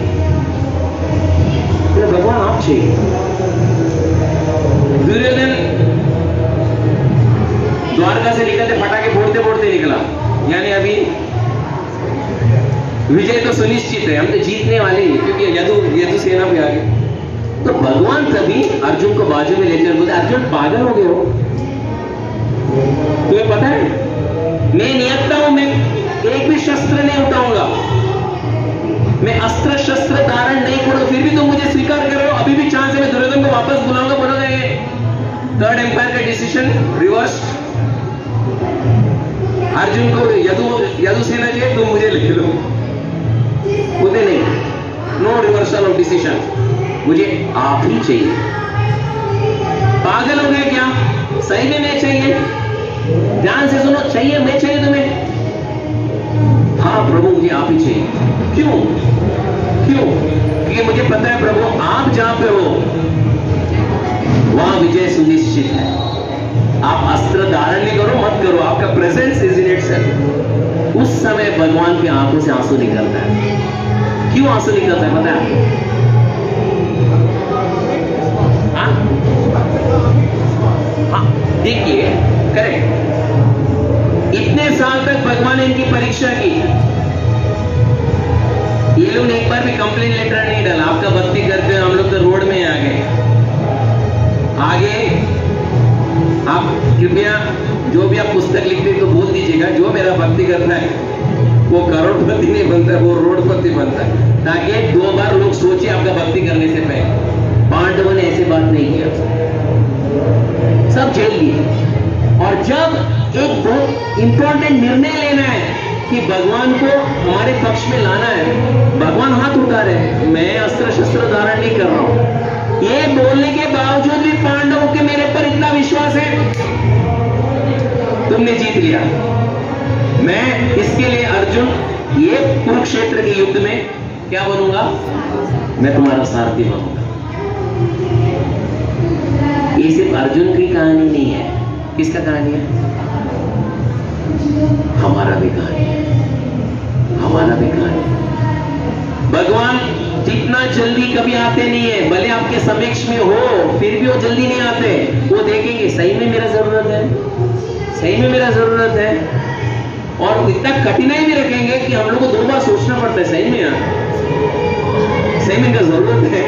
तो भगवान आप चाहिए। दुर्योधन द्वारका से निकलते पटाखे फोड़ते फोड़ते निकला, यानी अभी विजय तो सुनिश्चित है, हम तो जीतने वाले हैं, क्योंकि यदु सेना पे आ गए। तो भगवान तभी अर्जुन को बाजू में लेकर बोलते, अर्जुन पागल हो गए हो? तुम्हें पता है मैं नियत्ता हूं, मैं एक भी शस्त्र नहीं उठाऊंगा, मैं अस्त्र शस्त्र धारण नहीं करूं, फिर भी तुम मुझे स्वीकार कर रहे हो। अभी भी चांस है, मैं दुर्योधन को वापस बुलाऊंगा, बोलोगे थर्ड एम्पायर का डिसीजन रिवर्स। अर्जुन को यदु सेना चाहिए, तुम मुझे ले लो। बोलते नहीं, नो रिवर्सल ऑफ डिसीजन, मुझे आप ही चाहिए। पागल हो गए क्या? सही में मैं चाहिए? ध्यान से सुनो, चाहिए, मैं चाहिए तुम्हें? हाँ प्रभु, मुझे आप ही चाहिए। क्यों? क्योंकि मुझे पता है प्रभु, आप जहां पे हो वहां विजय सुनिश्चित है। आप अस्त्र धारण नहीं करो, मत करो, आपका प्रेजेंस इज इन इटसेल्फ। उस समय भगवान की आंखों से आंसू निकलता है। क्यों आंसू निकलता है पता है? हाँ, देखिए, करेक्ट। इतने साल तक भगवान ने इनकी परीक्षा की, ये लोग ने एक बार भी कंप्लेन लेटर नहीं डाला, आपका भक्ति करते हुए हम लोग तो रोड में आ गए। आगे आप कृपया जो भी आप पुस्तक लिखते तो बोल दीजिएगा, जो मेरा भक्ति करता है वो करोड़पति नहीं बनता है, वो रोडपति बनता है, ताकि 2 बार लोग सोचे आपका भक्ति करने से पहले। पांडवों ने ऐसी बात नहीं किया, सब झेल लिए। और जब एक बहुत इंपॉर्टेंट निर्णय लेना है कि भगवान को हमारे पक्ष में लाना है, भगवान हाथ उठा रहे, मैं अस्त्र शस्त्र धारण नहीं कर रहा हूं। ये बोलने के बावजूद भी पांडवों के मेरे पर इतना विश्वास है, तुमने जीत लिया। मैं इसके लिए अर्जुन, ये कुरुक्षेत्र के युद्ध में क्या बनूंगा? मैं तुम्हारा सारथी बनूंगा। ये सिर्फ अर्जुन की कहानी नहीं है। किसका कहानी है? हमारा भी कहानी है, हमारा भी कहानी। भगवान जितना जल्दी कभी आते नहीं है, भले आपके समक्ष में हो फिर भी वो जल्दी नहीं आते। वो देखेंगे सही में मेरा जरूरत है, सही में मेरा जरूरत है, और इतना कठिनाई भी रखेंगे कि हम लोग को 2 बार सोचना पड़ता है, सही में यार, सही में इनका जरूरत है।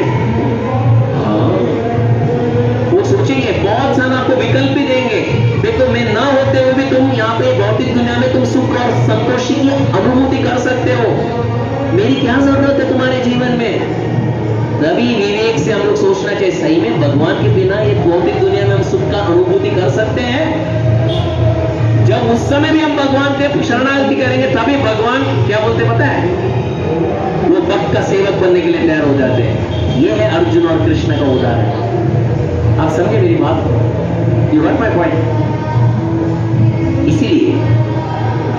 वो सोचेंगे, बहुत सारा आपको विकल्प भी देंगे। देखो, मैं ना होते हुए भी तुम यहाँ पे भौतिक दुनिया में तुम सुख और संतोषी की अनुभूति कर सकते हो। मेरी क्या जरूरत है तुम्हारे जीवन में? तभी विवेक से हम लोग सोचना चाहिए, सही में भगवान के बिना ये भौतिक दुनिया में हम सुख का अनुभूति कर सकते हैं? जब उस समय भी हम भगवान के शरणागति करेंगे, तभी भगवान क्या बोलते पता है? वो भक्त का सेवक बनने के लिए तैयार हो जाते हैं। ये है अर्जुन और कृष्ण का उदाहरण। आप समझे मेरी बात? You got my point? इसीलिए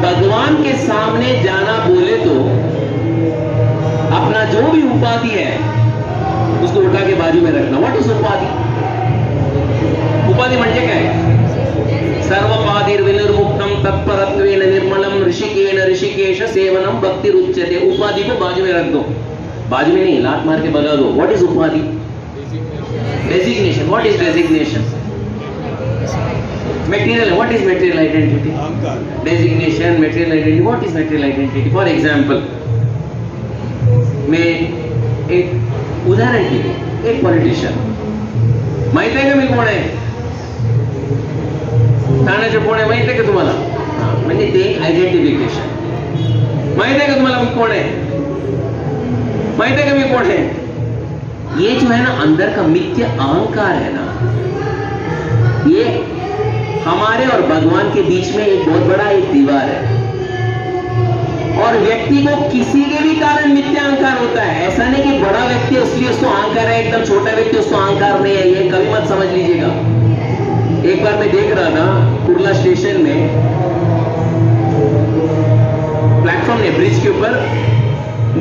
भगवान के सामने जाना बोले तो अपना जो भी उपाधि है उसको उठा के बाजू में रखना। व्हाट इज उपाधि? उपाधि म्हणजे काय? सर्वपाधिर विनिर्मुक्तम तत्परत्वेन निर्मलम ऋषिकेन ऋषिकेश सेवनम भक्ति रुच्यते। उपाधि को बाजू में रख दो, बाजू में नहीं, लात मार के भगा दो। व्हाट इज उपाधि? Designation. What is designation? Material. What is material identity? Designation, material identity. What is material identity? For example, मैं एक उदाहरण के लिए, एक पॉलिटिशियन, माहित आहे का मी कोण आहे? ठाण्याचे कोण आहे माहित आहे का तुम्हाला? म्हणजे ते आयडेंटिफिकेशन. माहित आहे का तुम्हाला मी कोण आहे? माहित आहे का मी कोण आहे? ये जो है ना अंदर का मिथ्या अहंकार है ना, ये हमारे और भगवान के बीच में एक बहुत बड़ा एक दीवार है। और व्यक्ति को किसी के भी कारण मिथ्या अहंकार होता है। ऐसा नहीं कि बड़ा व्यक्ति इसलिए उसको अहंकार है, एकदम छोटा व्यक्ति उसको अहंकार नहीं है, ये कभी मत समझ लीजिएगा। एक बार मैं देख रहा था कुर्ला स्टेशन में, प्लेटफॉर्म ने ब्रिज के ऊपर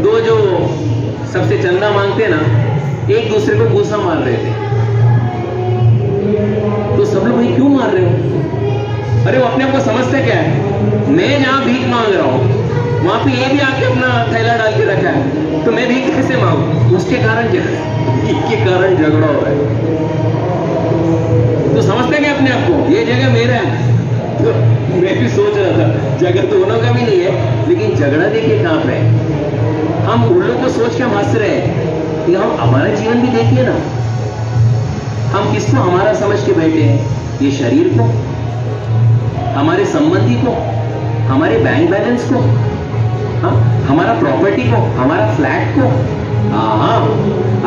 दो जो सबसे चंदा मांगते ना, एक दूसरे को गुस्सा मार रहे थे। तो सब लोग भाई क्यों मार रहे हो? अरे वो अपने आप को समझते क्या है, मैं जहां भीख मांग रहा हूं वहां पे ये भी आके अपना थैला डाल के रखा है, तो मैं भीख कैसे मांगू? उसके कारण के कारण झगड़ा हो रहा है। तो समझते क्या अपने आप को, ये जगह मेरा है। तो मैं भी सोच रहा था जगह तो दोनों का भी नहीं है, लेकिन झगड़ा देखिए कहां पे है। हम उल्लू को सोच के हम हंस रहे हैं कि हम हमारा जीवन भी देखिए ना, हम किसको हमारा समझ के बैठे हैं? ये शरीर को, हमारे संबंधी को, हमारे बैंक बैलेंस को, हाँ, हमारा प्रॉपर्टी को, हमारा फ्लैट को। हाँ,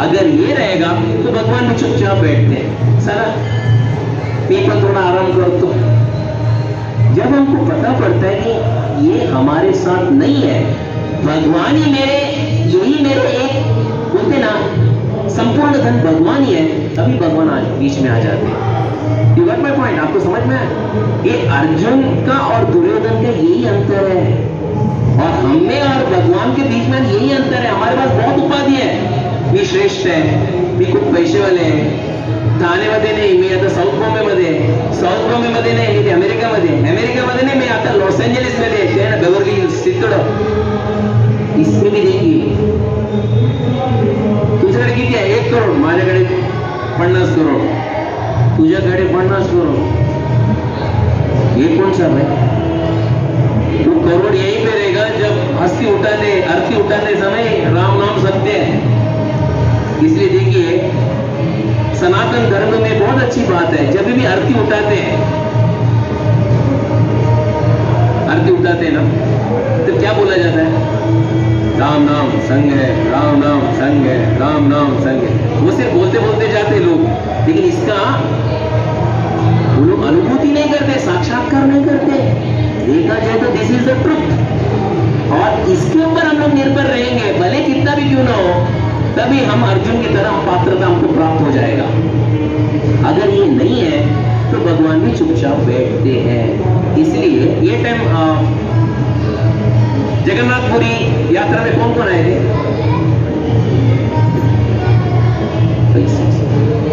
अगर ये रहेगा तो भगवान भी चुपचाप बैठते हैं, सारा पीपल थोड़ा आराम करो। तो जब हमको पता पड़ता है कि ये हमारे साथ नहीं है, भगवान ही मेरे, यही मेरे एक बोलते ना संपूर्ण धन भगवान ही है, तभी भगवान आज बीच में आ जाते हैं। You got my point? आपको समझ में आया? ये अर्जुन का और दुर्योधन का यही अंतर है, और हमें और भगवान के बीच में यही अंतर है। हमारे पास बहुत उपाधि है, मी श्रेष्ठ है, मी खूप पैसे वाले आहे, ठाणेमध्ये नाही, मी आता साऊथ बॉम्बेमध्ये, साऊथ बॉम्बेमध्ये नाही, मी अमेरिकामध्ये नाही, मी आता लॉस एंजलिस मध्ये आहे ना, बेवर्ली हिल्स तिकडं। इसमें भी देखिए तुझ्याकडे किती आहे? 1 करोड, माझ्याकडे 50 करोड, तुझ्याकडे 50 करोड, ये कौन सा है? वो करोड़ यहीं पे रहेगा जब अर्थी उठाने समय राम नाम सत्य है। इसलिए देखिए सनातन धर्म में बहुत अच्छी बात है, जब भी अर्थी उठाते हैं ना, तो क्या बोला जाता है? राम नाम संग है, राम नाम संग है, राम नाम संग है। वो सिर्फ बोलते बोलते जाते लोग, लेकिन इसका वो लोग अनुभूति नहीं करते, साक्षात्कार नहीं करते। देखा जाए तो दिस इज द ट्रुथ, और इसके ऊपर हम लोग निर्भर रहेंगे, भले कितना भी क्यों ना हो, तभी हम अर्जुन की तरह पात्रता हमको प्राप्त हो जाएगा। अगर ये नहीं है तो भगवान भी चुपचाप बैठते हैं। इसलिए ये टाइम जगन्नाथपुरी यात्रा में कौन कौन आए थे?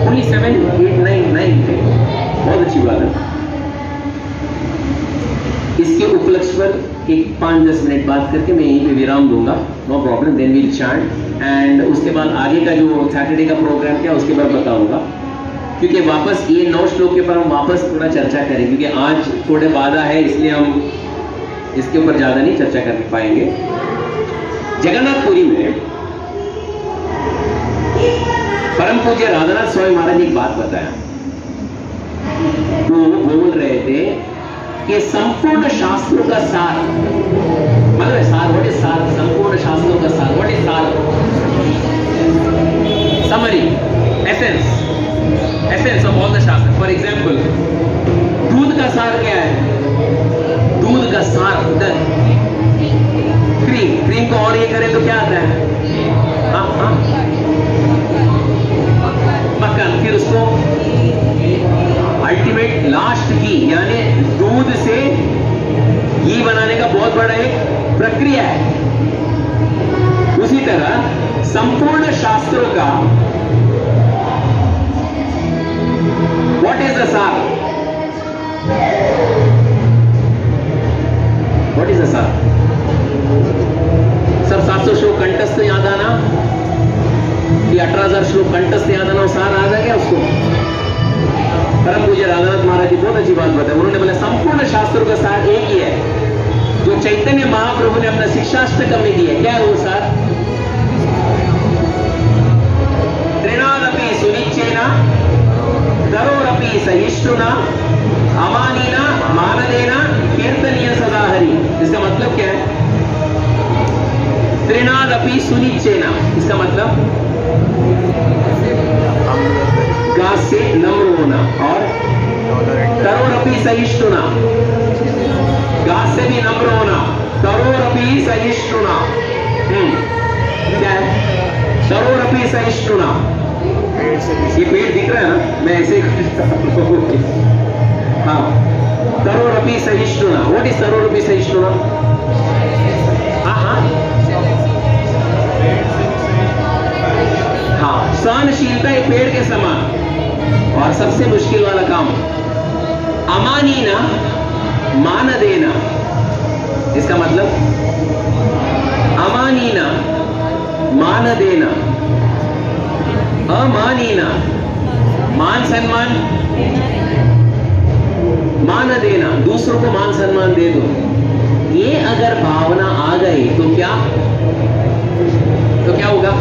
ओनली 7, 8, 9 थे। बहुत अच्छी बात है। इसके उपलक्ष्य पर एक 5-10 मिनट बात करके मैं यहीं पे विराम दूंगा, no problem, then we'll chant, and उसके बाद आगे का जो सैटरडे का प्रोग्राम क्या उसके बाद बताऊंगा, क्योंकि वापस ये 9 श्लोक के ऊपर हम वापस थोड़ा चर्चा करें, क्योंकि आज थोड़े बाधा है, इसलिए हम इसके ऊपर ज्यादा नहीं चर्चा कर पाएंगे। जगन्नाथपुरी में परम पूज्य राधानाथ स्वामी महाराज एक बात बताया, वो बोल रहे थे कि संपूर्ण शास्त्रों का सार, मतलब सार, व्हाट इज सार? संपूर्ण शास्त्रों का सार, व्हाट इज सार? Summary, essence of all the शास्त्र। फॉर एग्जाम्पल, दूध का सार क्या है? दूध का सार क्रीम को और ये करें तो क्या आता है? मक्खन। फिर उसको अल्टीमेट लास्ट घी, यानी दूध से घी बनाने का बहुत बड़ा एक प्रक्रिया है। उसी तरह संपूर्ण शास्त्रों का व्हाट इज द सार? व्हाट इज द सार? सर 700 श्लोक कंठस्थ याद आना कि 18,000 श्लोक कंठस्थ याद आना, सार आ गया उसको? परम पूज्य राधानाथ महाराज जी बहुत अच्छी बात बताई। उन्होंने बोला संपूर्ण शास्त्रों का सार एक ही है, जो चैतन्य महाप्रभु ने अपना शिक्षाष्टकम में दिया। क्या है वो सार? त्रिनादपि सुनिच्चेना तरोरपि सहिष्णुना अमानीना मानदेना कीर्तनीय सदा हरि। इसका मतलब क्या है? त्रिनादपि सुनिच्चेना, इसका मतलब गा से नम्र होना, और तरोरपि सहिष्णुना, गा से भी नम्र होना, तरोरपि सहिष्णुना। क्या है तरोरपि सहिष्णुना? ये पेड़ दिख रहा है ना, मैं ऐसे हाँ, तरोरपि सहिष्णुना। What is तरोरपि सहिष्णुना? हाँ, सहनशीलता एक पेड़ के समान। और सबसे मुश्किल वाला काम, अमानीना मान देना। इसका मतलब अमानीना मान देना, अमानीना मान सम्मान, मान देना, दूसरों को मान सम्मान दे दो। ये अगर भावना आ गई तो क्या होगा?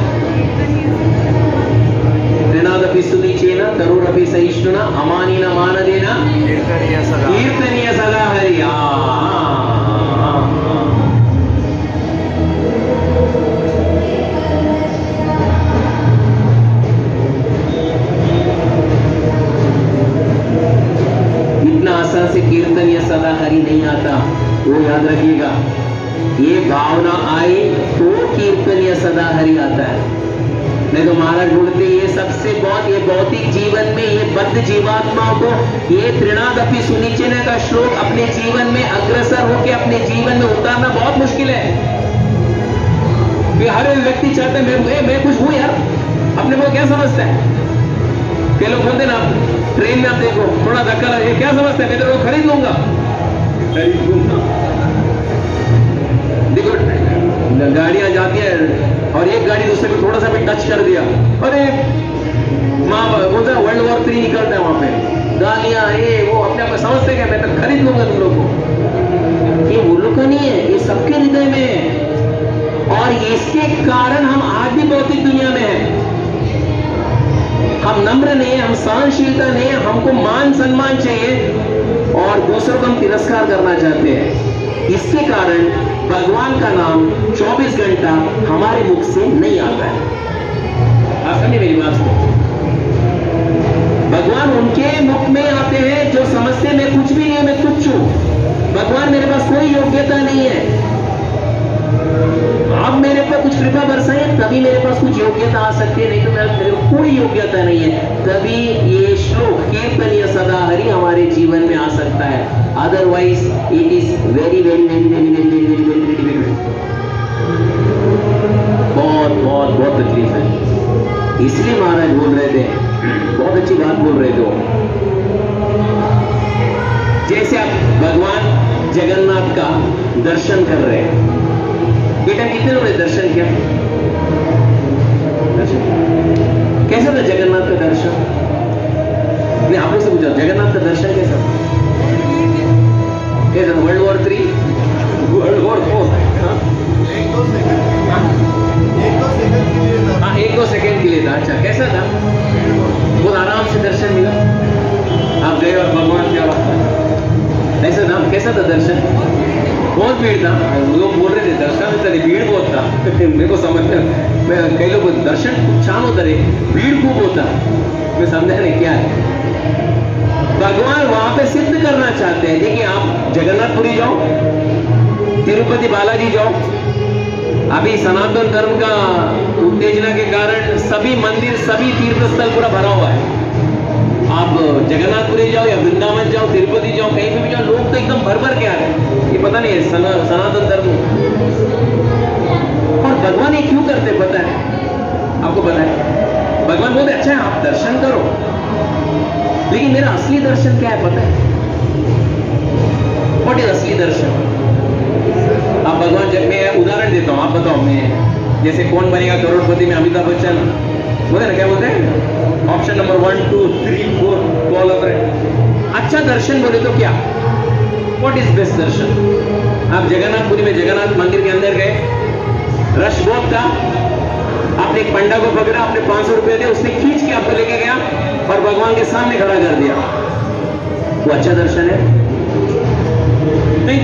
ऋणादपि सुनिचेना तरुरपि सहिष्णुना अमानीना मान देना कीर्तनीय सदा हरि। इतना आसान से कीर्तनीय सदा हरि नहीं आता, वो याद रखिएगा। ये भावना आई तो कीर्तनीय सदा हरि आता है, नहीं तो महाराज बोलते ये सबसे बहुत, ये भौतिक जीवन में ये बद्ध जीवात्माओं को ये तृणादपि सुनिचेना का श्लोक अपने जीवन में अग्रसर होकर अपने जीवन में उतारना बहुत मुश्किल है। हर एक व्यक्ति चाहता है मैं कुछ हूं यार, अपने को क्या समझता है? कई लोग बोलते ना, ट्रेन में आप देखो थोड़ा धक्का लगे, क्या समझता है मैं तो खरीद लूंगा। देखो गाड़ियां जाती है और एक गाड़ी दूसरे को थोड़ा सा भी टच कर दिया, अरे माँ बोलता है वर्ल्ड वॉर 3 निकलता है वहां पे, गालियां ये वो, अपने आप समझते हैं मैं तो खरीद लूंगा तुम लोग को। ये वो लोग का नहीं है, ये सबके हृदय में है। और इसके कारण हम आज भी भौतिक दुनिया में हैं। हम नम्र नहीं है, हम सहनशीलता नहीं है, हमको मान सम्मान चाहिए और दूसरों को हम तिरस्कार करना चाहते हैं। इसके कारण भगवान का नाम 24 घंटा हमारे मुख से नहीं आता है। आप समझे मेरी बात को? भगवान उनके मुख में आते हैं जो समझते मैं कुछ भी नहीं है, मैं तुच्छ हूं, भगवान मेरे पास कोई योग्यता नहीं है, आप मेरे पर कुछ कृपा बरसाएं तभी मेरे पास कुछ योग्यता आ सकती है, नहीं तो मेरे को कोई योग्यता नहीं है। तभी ये श्लोक कीर्तनीय सदा हरि हमारे जीवन में आ सकता है, otherwise it is very very very very very very very very difficult. बहुत बहुत बहुत तकलीफ है। इसलिए महाराज बोल रहे थे, बहुत अच्छी बात बोल रहे थे। जैसे आप भगवान जगन्नाथ का दर्शन कर रहे हैं, बेटा कितने लोगों ने दर्शन किया? कैसा था जगन्नाथ का दर्शन? मैं आप लोग से पूछा जगन्नाथ का दर्शन कैसा था? वर्ल्ड वॉर 3, वर्ल्ड वॉर 4, हाँ 1-2 सेकेंड के लिए था। अच्छा कैसा था? बहुत आराम से दर्शन मिला, आप गए और भगवान क्या बात था, ऐसा था? कैसा था दर्शन? बहुत भीड़ था, लोग बोल रहे थे दर्शन में भीड़ बहुत था। मेरे को समझ में कई लोग दर्शन खूब छान होता रहे, भीड़ खूब होता, मैं समझा नहीं क्या है। भगवान वहां पे सिद्ध करना चाहते हैं। देखिए आप जगन्नाथपुरी जाओ, तिरुपति बालाजी जाओ, अभी सनातन धर्म का उत्तेजना के कारण सभी मंदिर सभी तीर्थ स्थल पूरा भरा हुआ है। आप जगन्नाथपुरी जाओ या वृंदावन जाओ, तिरुपति जाओ, कहीं पे भी जाओ, लोग तो एकदम भर भर के आ रहे। ये पता नहीं है सनातन धर्म। और भगवान ये क्यों करते पता है आपको? पता है भगवान बोलते अच्छा है आप दर्शन करो, लेकिन मेरा असली दर्शन क्या है पता है? व्हाट इज असली दर्शन? आप भगवान, जब मैं उदाहरण देता हूं, आप बताओ, मैं जैसे कौन बनेगा करोड़पति में अमिताभ बच्चन बोलते ना, क्या बोलते हैं? ऑप्शन नंबर 1 2 3 4 तो ऑल ऑफ इट। अच्छा दर्शन बोले तो क्या? व्हाट इज बेस्ट दर्शन? आप जगन्नाथपुरी में जगन्नाथ मंदिर के अंदर गए, रश बहुत था, आपने एक पंडा को पकड़ा, आपने 500 रुपए दिए, उसने खींच के आपको लेके गया और भगवान के सामने खड़ा कर दिया, वो अच्छा दर्शन है? नहीं,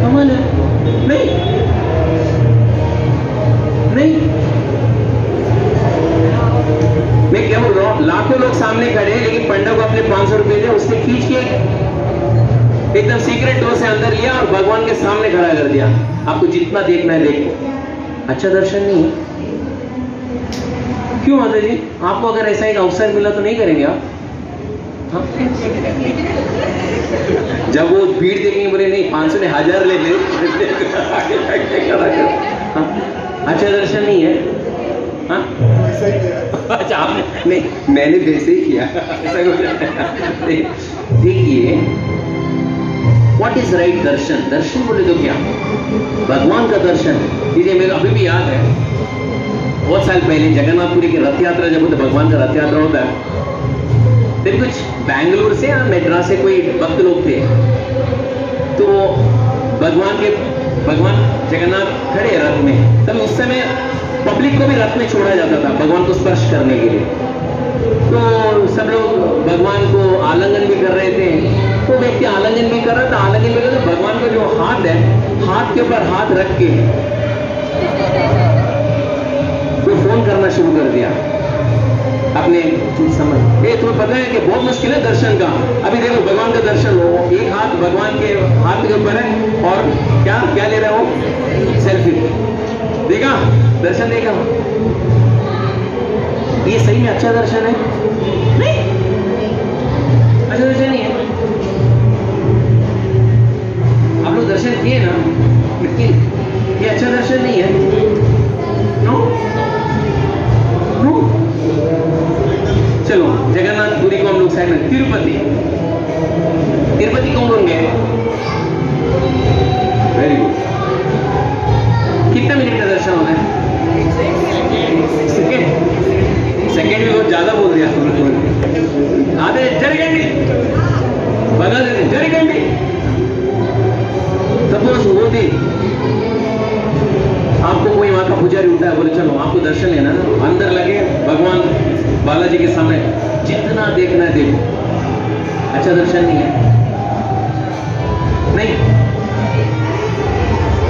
कमाल है? नहीं नहीं, मैं क्या बोल रहा हूं, लाखों लोग सामने खड़े हैं, लेकिन पंडा को अपने 500 रुपए थे, उसने खींच के एकदम सीक्रेट डोर से अंदर लिया और भगवान के सामने खड़ा कर दिया। आपको जितना देखना है देखो। अच्छा दर्शन नहीं है? क्यों माता जी? आपको अगर ऐसा एक अवसर मिला तो नहीं करेंगे आप? हाँ? जब वो भीड़ देखेंगे बोले नहीं 500 ने 1000 ले ले। हाँ? अच्छा दर्शन नहीं है? हाँ? अच्छा आपने नहीं, मैंने वैसे ही किया। ऐसा देखिए, व्हाट इज राइट दर्शन? दर्शन बोले तो क्या? भगवान का दर्शन। देखिए मेरे अभी भी याद है, बहुत साल पहले जगन्नाथपुरी की रथ यात्रा जब होता, भगवान का रथ यात्रा होता है, तब कुछ बैंगलोर से या मेड्रास से कोई भक्त लोग थे, तो भगवान जगन्नाथ खड़े रथ में। तब उस समय पब्लिक को भी रथ में छोड़ा जाता था भगवान को स्पर्श करने के लिए। तो सब लोग भगवान को आलिंगन भी कर रहे थे। तो व्यक्ति आलिंगन भी कर रहा था, आलिंगन भी कर रहा था, भगवान का जो हाथ है, हाथ के ऊपर हाथ रख के तो फोन करना शुरू कर दिया अपने समझ। ये तुम्हें पता है कि बहुत मुश्किल है दर्शन का। अभी देखो भगवान का दर्शन हो, एक हाथ भगवान के हाथ के ऊपर है और क्या ले रहे हो? सेल्फी। देखा दर्शन? देखा? ये सही में अच्छा दर्शन है? नहीं, अच्छा दर्शन नहीं है। आप लोग दर्शन किए ना, लेकिन ये अच्छा दर्शन नहीं है। No no. चलो जगन्नाथपुरी को हम लोग साइड में। तिरुपति कौन गए? Very good. कितना मिनट का दर्शन होता है? सेकेंड भी बहुत ज्यादा बोल दिया आधे जरगंडी बना देते जरगंडी। सपोज होती आपको कोई वहां का पुजारी उठा है, बोले चलो आपको दर्शन लेना ना, अंदर लगे भगवान बालाजी के सामने, जितना देखना है देखो। अच्छा दर्शन नहीं है? नहीं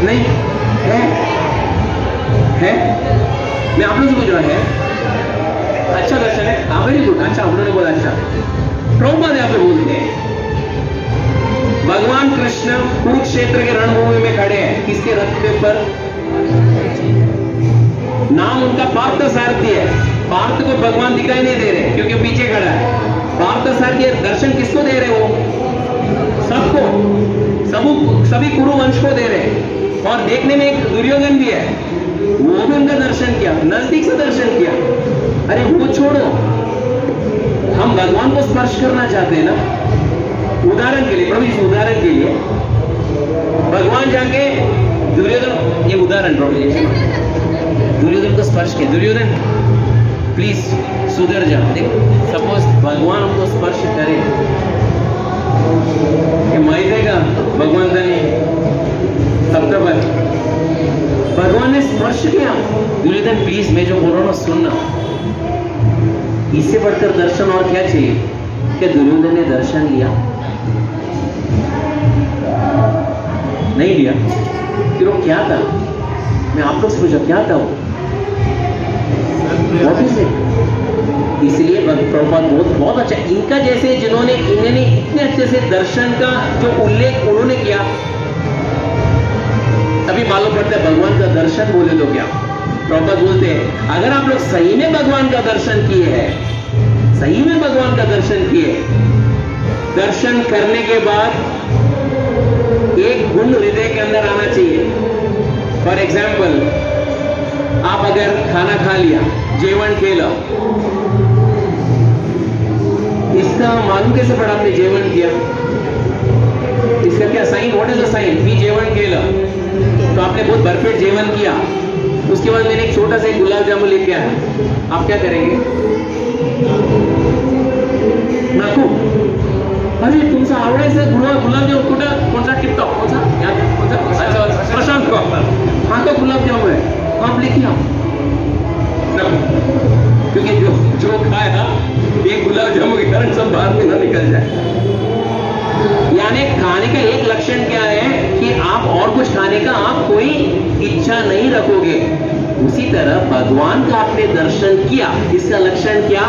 नहीं है? मैं आप लोग से पूछ रहा है अच्छा दर्शन है? हाँ वेरी गुड। अच्छा उन्होंने बोला अच्छा। प्रभुपाद यहाँ पे बोलते हैं भगवान कृष्ण कुरुक्षेत्र के रणभूमि में खड़े हैं, किसके रथ के ऊपर? नाम उनका पार्थसारथी है। पार्थ को भगवान दिखाई नहीं दे रहे क्योंकि पीछे खड़ा है। पार्थसारथी दर्शन किसको दे रहे? वो सबको, सभी कुरुवंश को दे रहे। और देखने में एक दुर्योधन भी है, वो भी उनका दर्शन किया, नजदीक से दर्शन किया। अरे वो छोड़ो, हम भगवान को स्पर्श करना चाहते हैं ना। उदाहरण के लिए प्रभु जी, उदाहरण के लिए भगवान जाके दुर्योधन, ये उदाहरण प्रभु जी, दुर्योधन को स्पर्श किया। दुर्योधन प्लीज सुधर जा। देखो सपोज भगवान हमको स्पर्श करे, माहित है का भगवान का नहीं सप्तपद, भगवान ने स्पर्श किया। दुर्योधन प्लीज मैं जो बोल रहा हूं सुनना। इससे बढ़कर दर्शन और क्या चाहिए? क्या दुर्योधन ने दर्शन लिया? नहीं लिया। फिर वो क्या था? मैं आप लोग से पूछा क्या था वो? What is it? इसलिए प्रभुपाद बहुत अच्छा, इनका जैसे जिन्होंने इन्होंने इतने अच्छे से दर्शन का जो उल्लेख उन्होंने किया, तभी मालूम पड़ता है भगवान का दर्शन बोले तो क्या। प्रभुपाद बोलते हैं अगर आप लोग सही में भगवान का दर्शन किए हैं, सही में भगवान का दर्शन किए, दर्शन करने के बाद एक गुण हृदय के अंदर आना चाहिए। फॉर एग्जाम्पल, आप अगर खाना खा लिया, जेवण केलं, इसका मालूम कैसे पड़ा आपने जेवण किया? इसका क्या sign? What is the sign? मी जेवण केलं, तो आपने बहुत भरपेट जेवण किया, उसके बाद मैंने एक छोटा सा गुलाब जामुन लेके आया, आप क्या करेंगे? नाकू, अरे तुमचा आवडायचं गुलाबजामुन कुठं? कोणता टिपटॉप? कौन सा? प्रशांत को हाँ तो गुलाबजामुन है, आप लेके आओ। क्योंकि जो खाया एक गुलाब जामुन के कारण सब बाहर में ना निकल जाए। यानी खाने का एक लक्षण क्या है कि आप और कुछ खाने का आप कोई इच्छा नहीं रखोगे। उसी तरह भगवान का आपने दर्शन किया, इसका लक्षण क्या?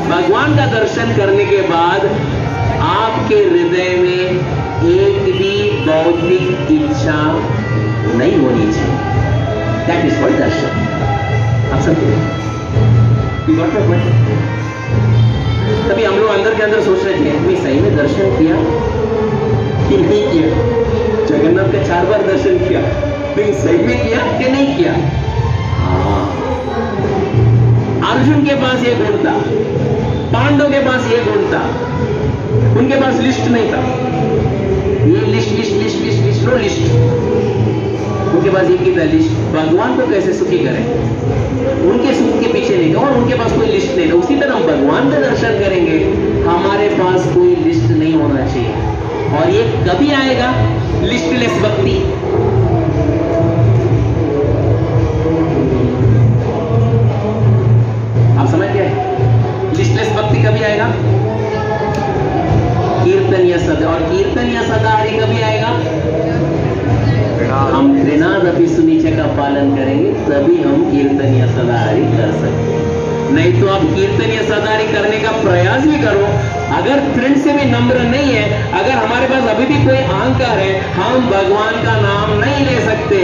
भगवान का दर्शन करने के बाद आपके हृदय में एक भी भौतिक इच्छा नहीं होनी चाहिए। दैट इज कॉल्ड दर्शन। आप समझे? तभी हम लोग अंदर के अंदर सोच रहे थे मैं सही में दर्शन किया कि नहीं किया। जगन्नाथ का 4 बार दर्शन किया, लेकिन सही में किया कि नहीं किया? अर्जुन के पास ये गुण था, पांडव के पास ये गुण था, उनके पास लिस्ट नहीं था। ये list list list list list no list, उनके पास एक ही था लिस्ट। भगवान को कैसे सुखी करें, उनके सुख के पीछे नहीं था और उनके पास कोई लिस्ट नहीं था। उसी तरह हम भगवान का दर्शन करेंगे, हमारे पास कोई लिस्ट नहीं होना चाहिए। और ये कभी आएगा? लिस्टलेस भक्ति। आप समझ गए? लिस्टलेस भक्ति कभी आएगा? कीर्तन या सदा। और कीर्तन या सदाहरि कभी आएगा? हम त्रिनाद अपि सुनीचे का पालन करेंगे, तभी हम कीर्तन या सदाहरि कर सकते हैं। नहीं तो आप कीर्तन या सदाहरि करने का प्रयास भी करो, अगर तृण से भी नम्र नहीं है, अगर हमारे पास अभी भी कोई अहंकार है, हम भगवान का नाम नहीं ले सकते।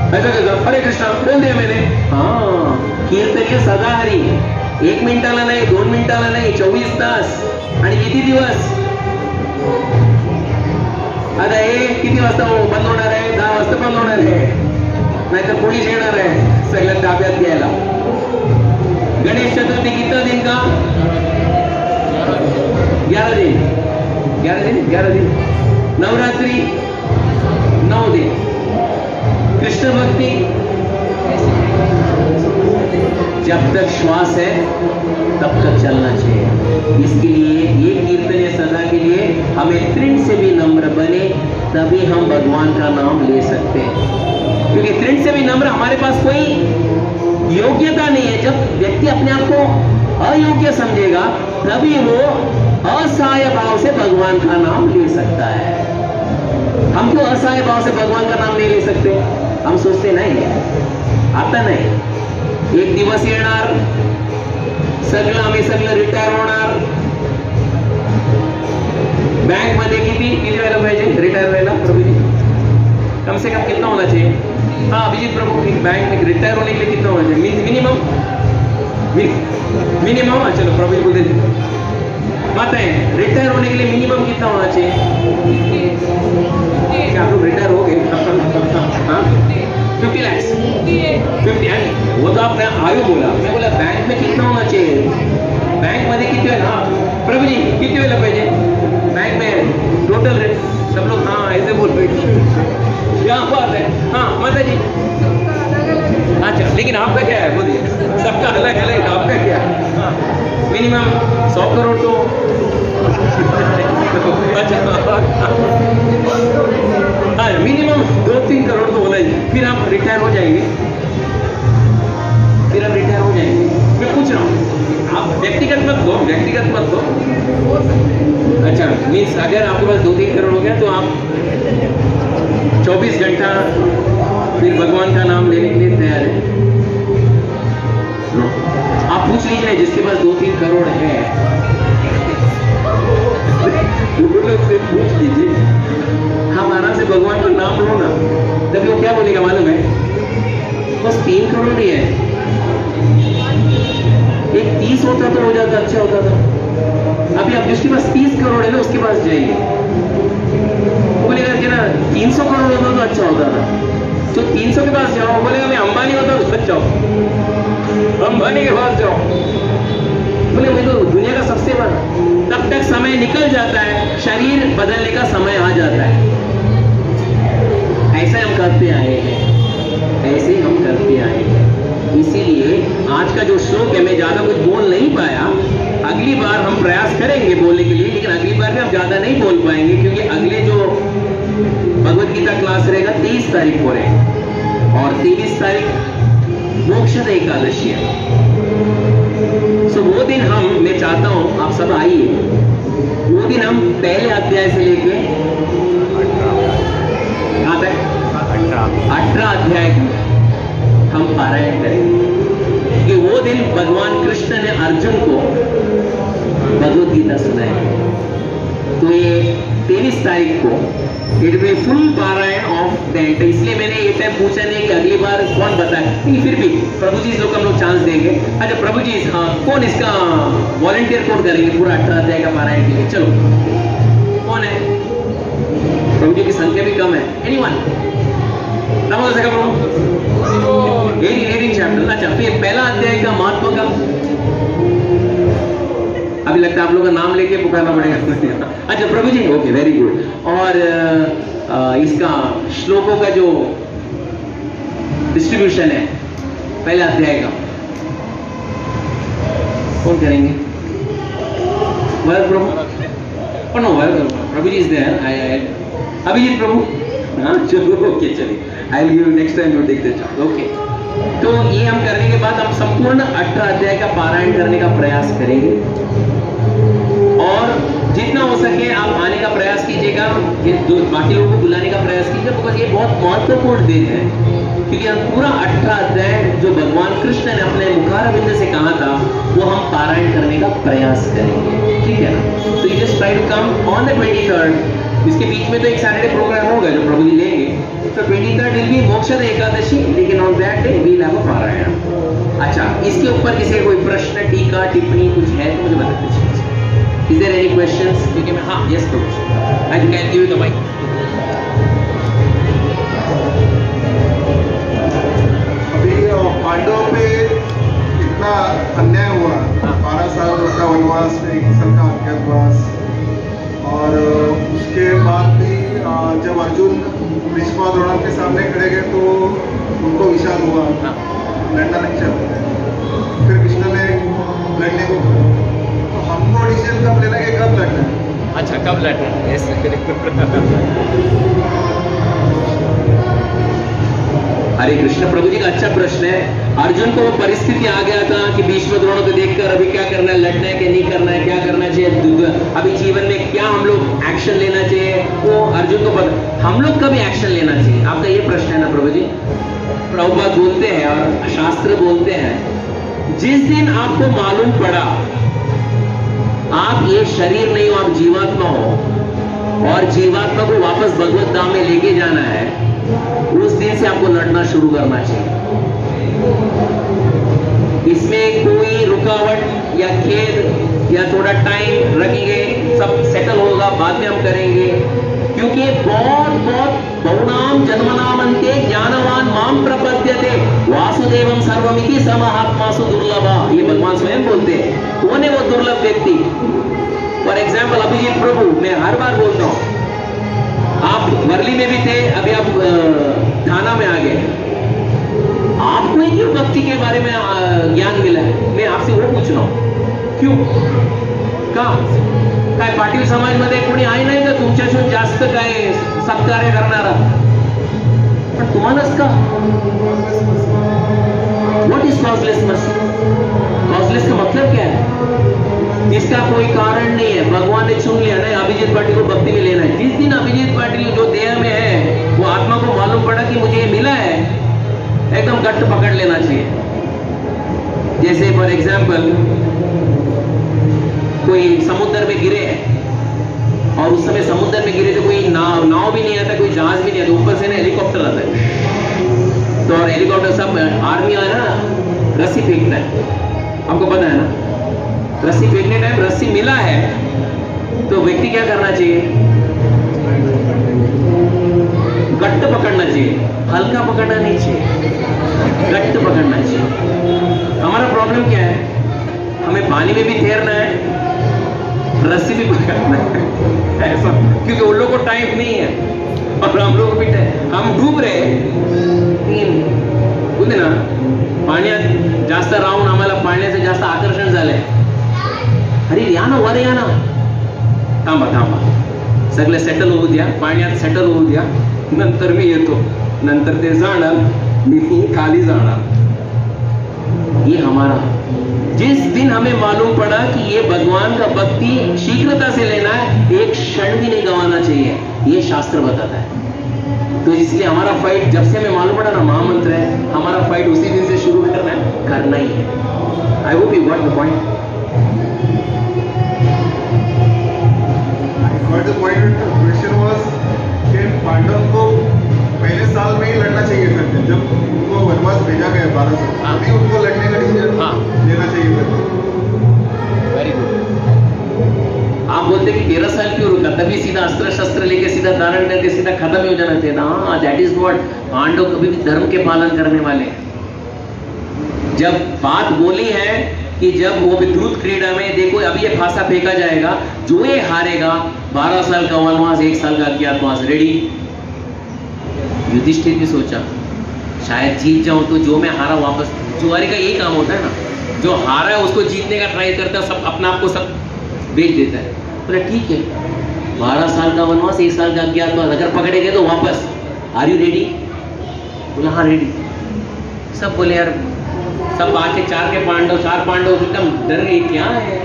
ऐसा कैसा? हरे कृष्णा बोल दिया मैंने, हाँ कीर्तन या सदाहरि 1 मिनिटाला नाही, 2 मिनिटाला नाही, 24 तास आणि किती दिवस? आता हे किती वाजता बंद होणार आहे? 10 वाजता बंद होणार आहे, नाहीतर पोलीस येणार आहे सगळ्या ताब्यात घ्यायला। गणेश चतुर्थी कितना दिन का? 11 दिन। 11 दिन 11 दिन। नवरात्रि 9 दिन। कृष्ण भक्ति जब तक श्वास है तब तक चलना चाहिए। इसके लिए ये कीर्तन या सदा के लिए हमें तृण से भी नम्र बने, तभी हम भगवान का नाम ले सकते हैं। क्योंकि तृण से भी नम्र हमारे पास कोई योग्यता नहीं है। जब व्यक्ति अपने आप को अयोग्य समझेगा, तभी वो असहाय भाव से भगवान का नाम ले सकता है। हम क्यों असहाय भाव से भगवान का नाम नहीं ले सकते? हम सोचते नहीं, आता नाही, एक दिवस येणार, सगळं आम्ही सगळं रिटायर होणार। बैंक मध्ये किती व्हायला पाहिजे रिटायर व्हायला प्रभुजी? कम से कम कितना होना चाहिए? हाँ अभिजीत प्रभु, बैंक में रिटायर होने के लिए कितना होना चाहिए? Minimum minimum. चलो प्रभु जी बोल बताएं, रिटायर होने के लिए मिनिमम कितना होना चाहिए? क्या आप लोग रिटायर हो गए? 50 लाख 50। वो तो आपने आयु बोला, मैं बोला बैंक में कितना होना चाहिए? बैंक मध्ये किती वेळा? प्रभु जी किती वेळा पाहिजे बैंक में टोटल रेट? सब लोग हाँ ऐसे बोल रहे क्या बात है। हाँ माता जी, अच्छा लेकिन आपका क्या है बोलिए? सबका अलग अलग, आपका क्या? हाँ मिनिमम 100 करोड़ तो अच्छा हाँ मिनिमम 2-3 करोड़ तो होना ही, फिर आप रिटायर हो जाएंगे। फिर आप रिटायर हो जाएंगे। मैं पूछ रहा हूँ, आप व्यक्तिगत मत दो, व्यक्तिगत मत दो। अच्छा मीन्स अगर आपके पास 2-3 करोड़ हो गया तो आप 24 घंटा फिर भगवान का नाम लेने के लिए तैयार है? आप पूछ लीजिए जिसके पास 2-3 करोड़ है, से पूछ लीजिए, हम आराम से भगवान का नाम लो ना, तभी वो क्या बोलेगा मालूम है? बस 3 करोड़ ही है, एक 30 होता तो हो जाता, अच्छा होता था। अभी आप जिसके पास 30 करोड़ है ना उसके पास जाइए, बोलेगा कि ना 300 करोड़ होता तो अच्छा होता था। जो 300 के पास जाओ, बोलेगा मैं अंबानी होता तो बच जाओ, अंबानी के पास जाओ, बोले मैं तो दुनिया का सबसे बड़ा। तब तक समय निकल जाता है, शरीर बदलने का समय आ जाता है। ऐसे हम करते आए हैं, ऐसे हम करते आए हैं। इसीलिए आज का जो श्लोक है, मैं ज्यादा कुछ बोल नहीं पाया, अगली बार हम प्रयास करेंगे बोलने के लिए, लेकिन अगली बार में हम ज्यादा नहीं बोल पाएंगे, क्योंकि अगले जो भगवत गीता क्लास रहेगा 23 तारीख को रहेगा और 23 तारीख मोक्षद एकादशी है। सो वो दिन मैं चाहता हूं आप सब आइए, वो दिन हम पहले अध्याय से लेके कहां तक? 18 अध्याय हम पारायण करेंगे कि वो दिन भगवान कृष्ण ने अर्जुन को भगवत गीता सुनाई। तो ये 23 तारीख को इट विल फुल पारायण ऑफ दैट। इसलिए मैंने ये टाइम पूछा नहीं कि अगली बार कौन बताए, नहीं फिर भी प्रभु जी इस लोग हम लोग चांस देंगे। अच्छा प्रभु जी, हाँ कौन इसका वॉलंटियर कौन करेंगे पूरा 18 अध्याय का पारायण के लिए? चलो कौन है? प्रभु जी की संख्या भी कम है। एनीवन? नाम हो सका प्रभु? 18 चैप्टर। अच्छा फिर पहला अध्याय का महत्व का अभी लगता है आप लोगों का नाम लेके पुकारना पड़ेगा। अच्छा प्रभु जी, ओके वेरी गुड। और इसका श्लोकों का जो डिस्ट्रीब्यूशन है पहले अध्याय का कौन करेंगे? Prabhu no Prabhu ji is there. Abhijeet Prabhu, हाँ चलो ओके चलिए, I will give next time you take the charge. Okay, तो ये हम करने के बाद हम संपूर्ण 18 अध्याय का पारायण करने का प्रयास करेंगे और जितना हो सके आप आने का प्रयास कीजिएगा, जो बाकी लोगों को बुलाने का प्रयास कीजिए, बिकॉज ये बहुत महत्वपूर्ण दिन है। क्योंकि हम पूरा 18 अध्याय जो भगवान कृष्ण ने अपने मुखारविंद से कहा था वो हम पारायण करने का प्रयास करेंगे, ठीक है ना? तो you just try to come on the 23rd। इसके बीच में तो एक सैटरडे प्रोग्राम होगा जो प्रभु जी लेंगे, तो 23rd will be Mokshada Ekadashi, लेकिन on that day we will have a parayan. अच्छा, इसके ऊपर किसी कोई प्रश्न, टीका, टिप्पणी कुछ है तो मुझे बता दीजिए। Is there any questions? क्योंकि मैं, हाँ yes Prabhu, I think I'll give you the mic. अभी पांडवों पे इतना अन्याय हुआ, 12 साल का वनवास, 1 साल का अज्ञातवास, और उसके बाद भी जब अर्जुन भीष्म द्रोण के सामने खड़े गए तो उनको विषाद हुआ, लड़ना नहीं चाहते थे। फिर कृष्ण ने लड़ने को कहा, तो हमको डिसीजन कब लेना है, कब लड़ना है? अच्छा कब लड़ना है? यस हरे कृष्ण। प्रभु जी का अच्छा प्रश्न है। अर्जुन को वो परिस्थिति आ गया था कि भीष्म द्रोणों को देखकर अभी क्या करना है, लड़ना है कि नहीं करना है, क्या करना चाहिए, अभी जीवन में क्या हम लोग एक्शन लेना चाहिए, वो अर्जुन को पता। हम लोग का भी एक्शन लेना चाहिए, आपका ये प्रश्न है ना प्रभु जी? प्रभुपाद बोलते हैं और शास्त्र बोलते हैं, जिस दिन आपको मालूम पड़ा आप ये शरीर नहीं हो, आप जीवात्मा हो और जीवात्मा को वापस भगवत धाम में लेके जाना है, उस दिन से आपको लड़ना शुरू करना चाहिए। इसमें कोई रुकावट या खेद या थोड़ा टाइम रखेंगे, सब सेटल होगा, बाद में हम करेंगे। क्योंकि बहुत बहुनाम जन्मनाम अंते ज्ञानवान माम प्रपद्यते वासुदेवम सर्वमिति समहात्मासु दुर्लभा। ये भगवान स्वयं बोलते हैं। कौन है वो दुर्लभ व्यक्ति? फॉर एग्जाम्पल अभिजीत प्रभु, मैं हर बार बोलता हूं, आप वर्ली में भी थे, अभी आप थाना में आ गए, आपको ही क्यों भक्ति के बारे में ज्ञान मिला है? मैं आपसे वो पूछ रहा हूं, क्यों? काय पाटील समाजमध्ये कोणी आहे नाही का तुमच्याशी जास्त काय सत्कार्य करणारा? पण तुम्हालाच का? What is causeless mercy? Causeless का मतलब क्या है? इसका कोई कारण नहीं है, भगवान ने चुन लिया नहीं अभिजीत पाटिल को भक्ति में लेना है। जिस दिन अभिजीत पाटिल जो देह में है वो आत्मा को मालूम पड़ा कि मुझे ये मिला है, एकदम गट्ट पकड़ लेना चाहिए। जैसे फॉर एग्जाम्पल कोई समुद्र में गिरे और उस समय समुद्र में गिरे तो कोई नाव भी नहीं आता, कोई जहाज भी नहीं आता, ऊपर से ना हेलीकॉप्टर आता है। तो और हेलीकॉप्टर सब आर्मी आ ना रस्सी फेंकता है, आपको पता है ना? रस्सी फेंकने टाइम रस्सी मिला है तो व्यक्ति क्या करना चाहिए? गट्ट पकड़ना चाहिए, हल्का पकड़ना नहीं चाहिए, गट्ट पकड़ना चाहिए। हमारा प्रॉब्लम क्या है? हमें पानी में भी तैरना है, रस्सी भी पकड़ना है ऐसा, क्योंकि उन लोगों को टाइम नहीं है और हम लोग भी हम डूब रहे, बोलते ना पाण्यात जास्त राहून आम्हाला पाण्याचं जास्त आकर्षण झालंय, अरे या ना वर या ना, थांबा थांबा सगळे सेटल होऊ द्या, पाण्यात सेटल होऊ द्या, नंतर मी येतो, नंतर ते जाणार, मी खाली जाणार। ये हमारा, जिस दिन हमें मालूम पड़ा कि ये भगवान का भक्ति शीघ्रता से लेना है, एक क्षण भी नहीं गंवाना चाहिए, ये शास्त्र बताता है। तो इसलिए हमारा फाइट जब से हमें मालूम पड़ा ना महामंत्र है, हमारा फाइट उसी दिन से शुरू करना ही है। आई hope you got the point. But the question was कि पांडव को पहले साल में ही लड़ना चाहिए था, जब उनको वनवास भेजा गया 12 साल, अभी उनको लड़ने का डिसीजन लेना चाहिए था। Very good. आप बोलते कि 13 साल क्यों रुका, तभी सीधा अस्त्र शस्त्र लेके सीधा धारण करके सीधा खत्म ही हो जाना चाहिए। हाँ, दैट इज व्हाट पांडव कभी भी धर्म के पालन करने वाले हैं। जब बात बोली है कि जब वो विद्रुत क्रीड़ा में देखो अभी ये फांसा फेंका जाएगा, जो ये हारेगा 12 साल का वनवास, 1 साल का अज्ञातवास, रेडी। युधिष्ठिर ने सोचा शायद जीत जाऊं तो जो मैं हारा वापस, जुआरी का यही काम होता है ना, जो हारा है उसको जीतने का ट्राई करता है, सब अपना आप को सब बेच देता है। बोला ठीक है 12 साल का वनवास, 1 साल का अज्ञातवास, अगर पकड़े गए तो वापस, आर यू रेडी? बोला हाँ रेडी। सब बोले यार, सब आके 4 पांडव एकदम डर गए, क्या है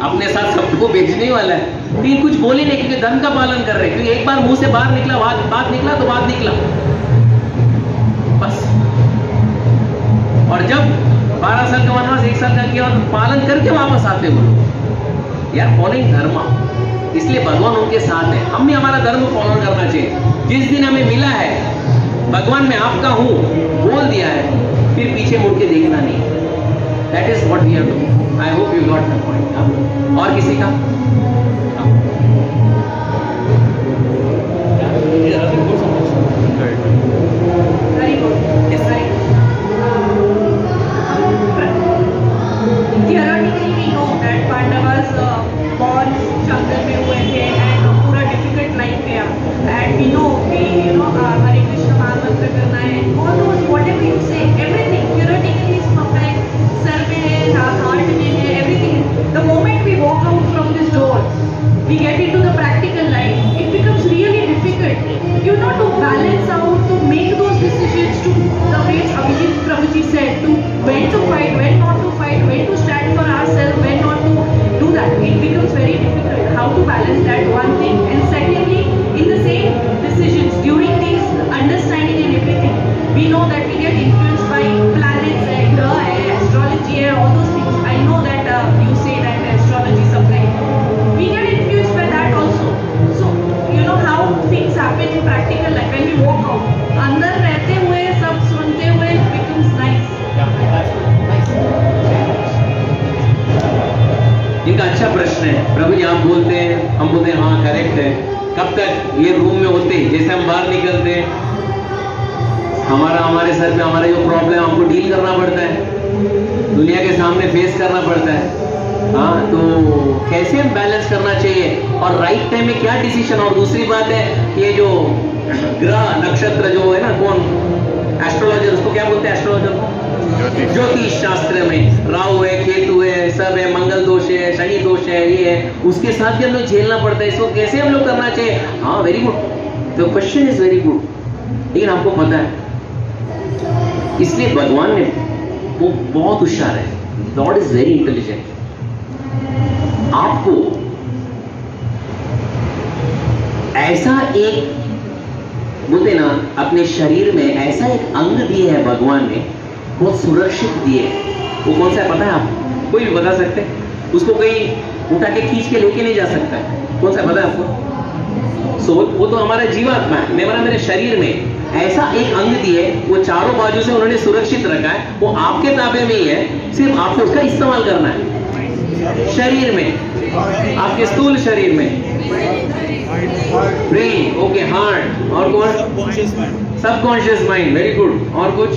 अपने साथ सबको बेचने वाला है। लेकिन कुछ बोले नहीं क्योंकि धर्म का पालन कर रहे हैं, क्योंकि एक बार मुंह से बाहर निकला बात निकला तो बात निकला बस। और जब 12 साल का वनवास, 1 साल का किया और पालन करके वापस आते वो लोग, यार फॉलोइंग धर्म, इसलिए भगवान उनके साथ है। हम भी हमारा धर्म फॉलो करना चाहिए। जिस दिन हमें मिला है भगवान मैं आपका हूं बोल दिया है, फिर पीछे मुड़ के देखना नहीं। That is what we are doing. I hope you got the point. और किसी का? Very good. Yes, right. Theoretically, we know that Pandavas born जंगल में हुए थे and पूरा difficult life गया, and we know हरे कृष्ण महामंत्र करना है, all those whatever you say, everything theoretically is perfect, sir में है, heart में है, everything. The moment we walk out from this door, we get into the practical life, it becomes really difficult, to balance out, to make those decisions, to the way Abhijit Prabhuji said, to when to fight, when not to fight, when to stand for ourselves, when not to do that. It becomes very difficult how to balance that one thing. And secondly, in the same decisions, during these understanding and everything, we know that we get influenced by planets and astrology and all those things. I know that you say that astrology is something. We get influenced by that also. So, how things happen in practical life when we walk out. अंदर रहते हुए सब सुनते हुए it becomes nice. इनका अच्छा प्रश्न है। प्रभु जी आप बोलते हैं, हम बोलते हैं हाँ करेक्ट है। कब तक ये रूम में होते हैं, जैसे हम बाहर निकलते हैं हमारे सर पे हमारा जो प्रॉब्लम हमको डील करना पड़ता है, दुनिया के सामने फेस करना पड़ता है। हाँ, तो कैसे हम बैलेंस करना चाहिए और राइट टाइम में क्या डिसीजन। और दूसरी बात है ये जो ग्रह नक्षत्र जो है ना, कौन एस्ट्रोलॉजर, उसको क्या बोलते हैं एस्ट्रोलॉजर? ज्योतिष शास्त्र में राहु है, केतु है, सब है, मंगल दोष है, शनि दोष है, ये है, उसके साथ भी हम लोग झेलना पड़ता है। इसको कैसे हम लोग करना चाहिए? हाँ वेरी गुड, तो क्वेश्चन इज वेरी गुड। लेकिन आपको पता है इसलिए भगवान ने वो बहुत होशियार है, गॉड इज वेरी इंटेलिजेंट। आपको ऐसा एक बोलते ना अपने शरीर में ऐसा एक अंग दिए है भगवान ने, बहुत सुरक्षित दिए। वो कौन सा है पता है आपको? कोई भी बता सकते हैं? उसको कहीं उठा के खींच के लेके नहीं जा सकता है। कौन सा पता है आपको? सोल। वो तो हमारा जीवात्मा है, मेरे शरीर में ऐसा एक अंग दिए, वो चारों बाजू से उन्होंने सुरक्षित रखा है। वो आपके ताबे में ही है, सिर्फ आपको उसका इस्तेमाल करना है। शरीर में, आपके स्थूल शरीर में ब्रेन, ओके, हार्ट, और कौन? Subconscious mind, very good. और कुछ?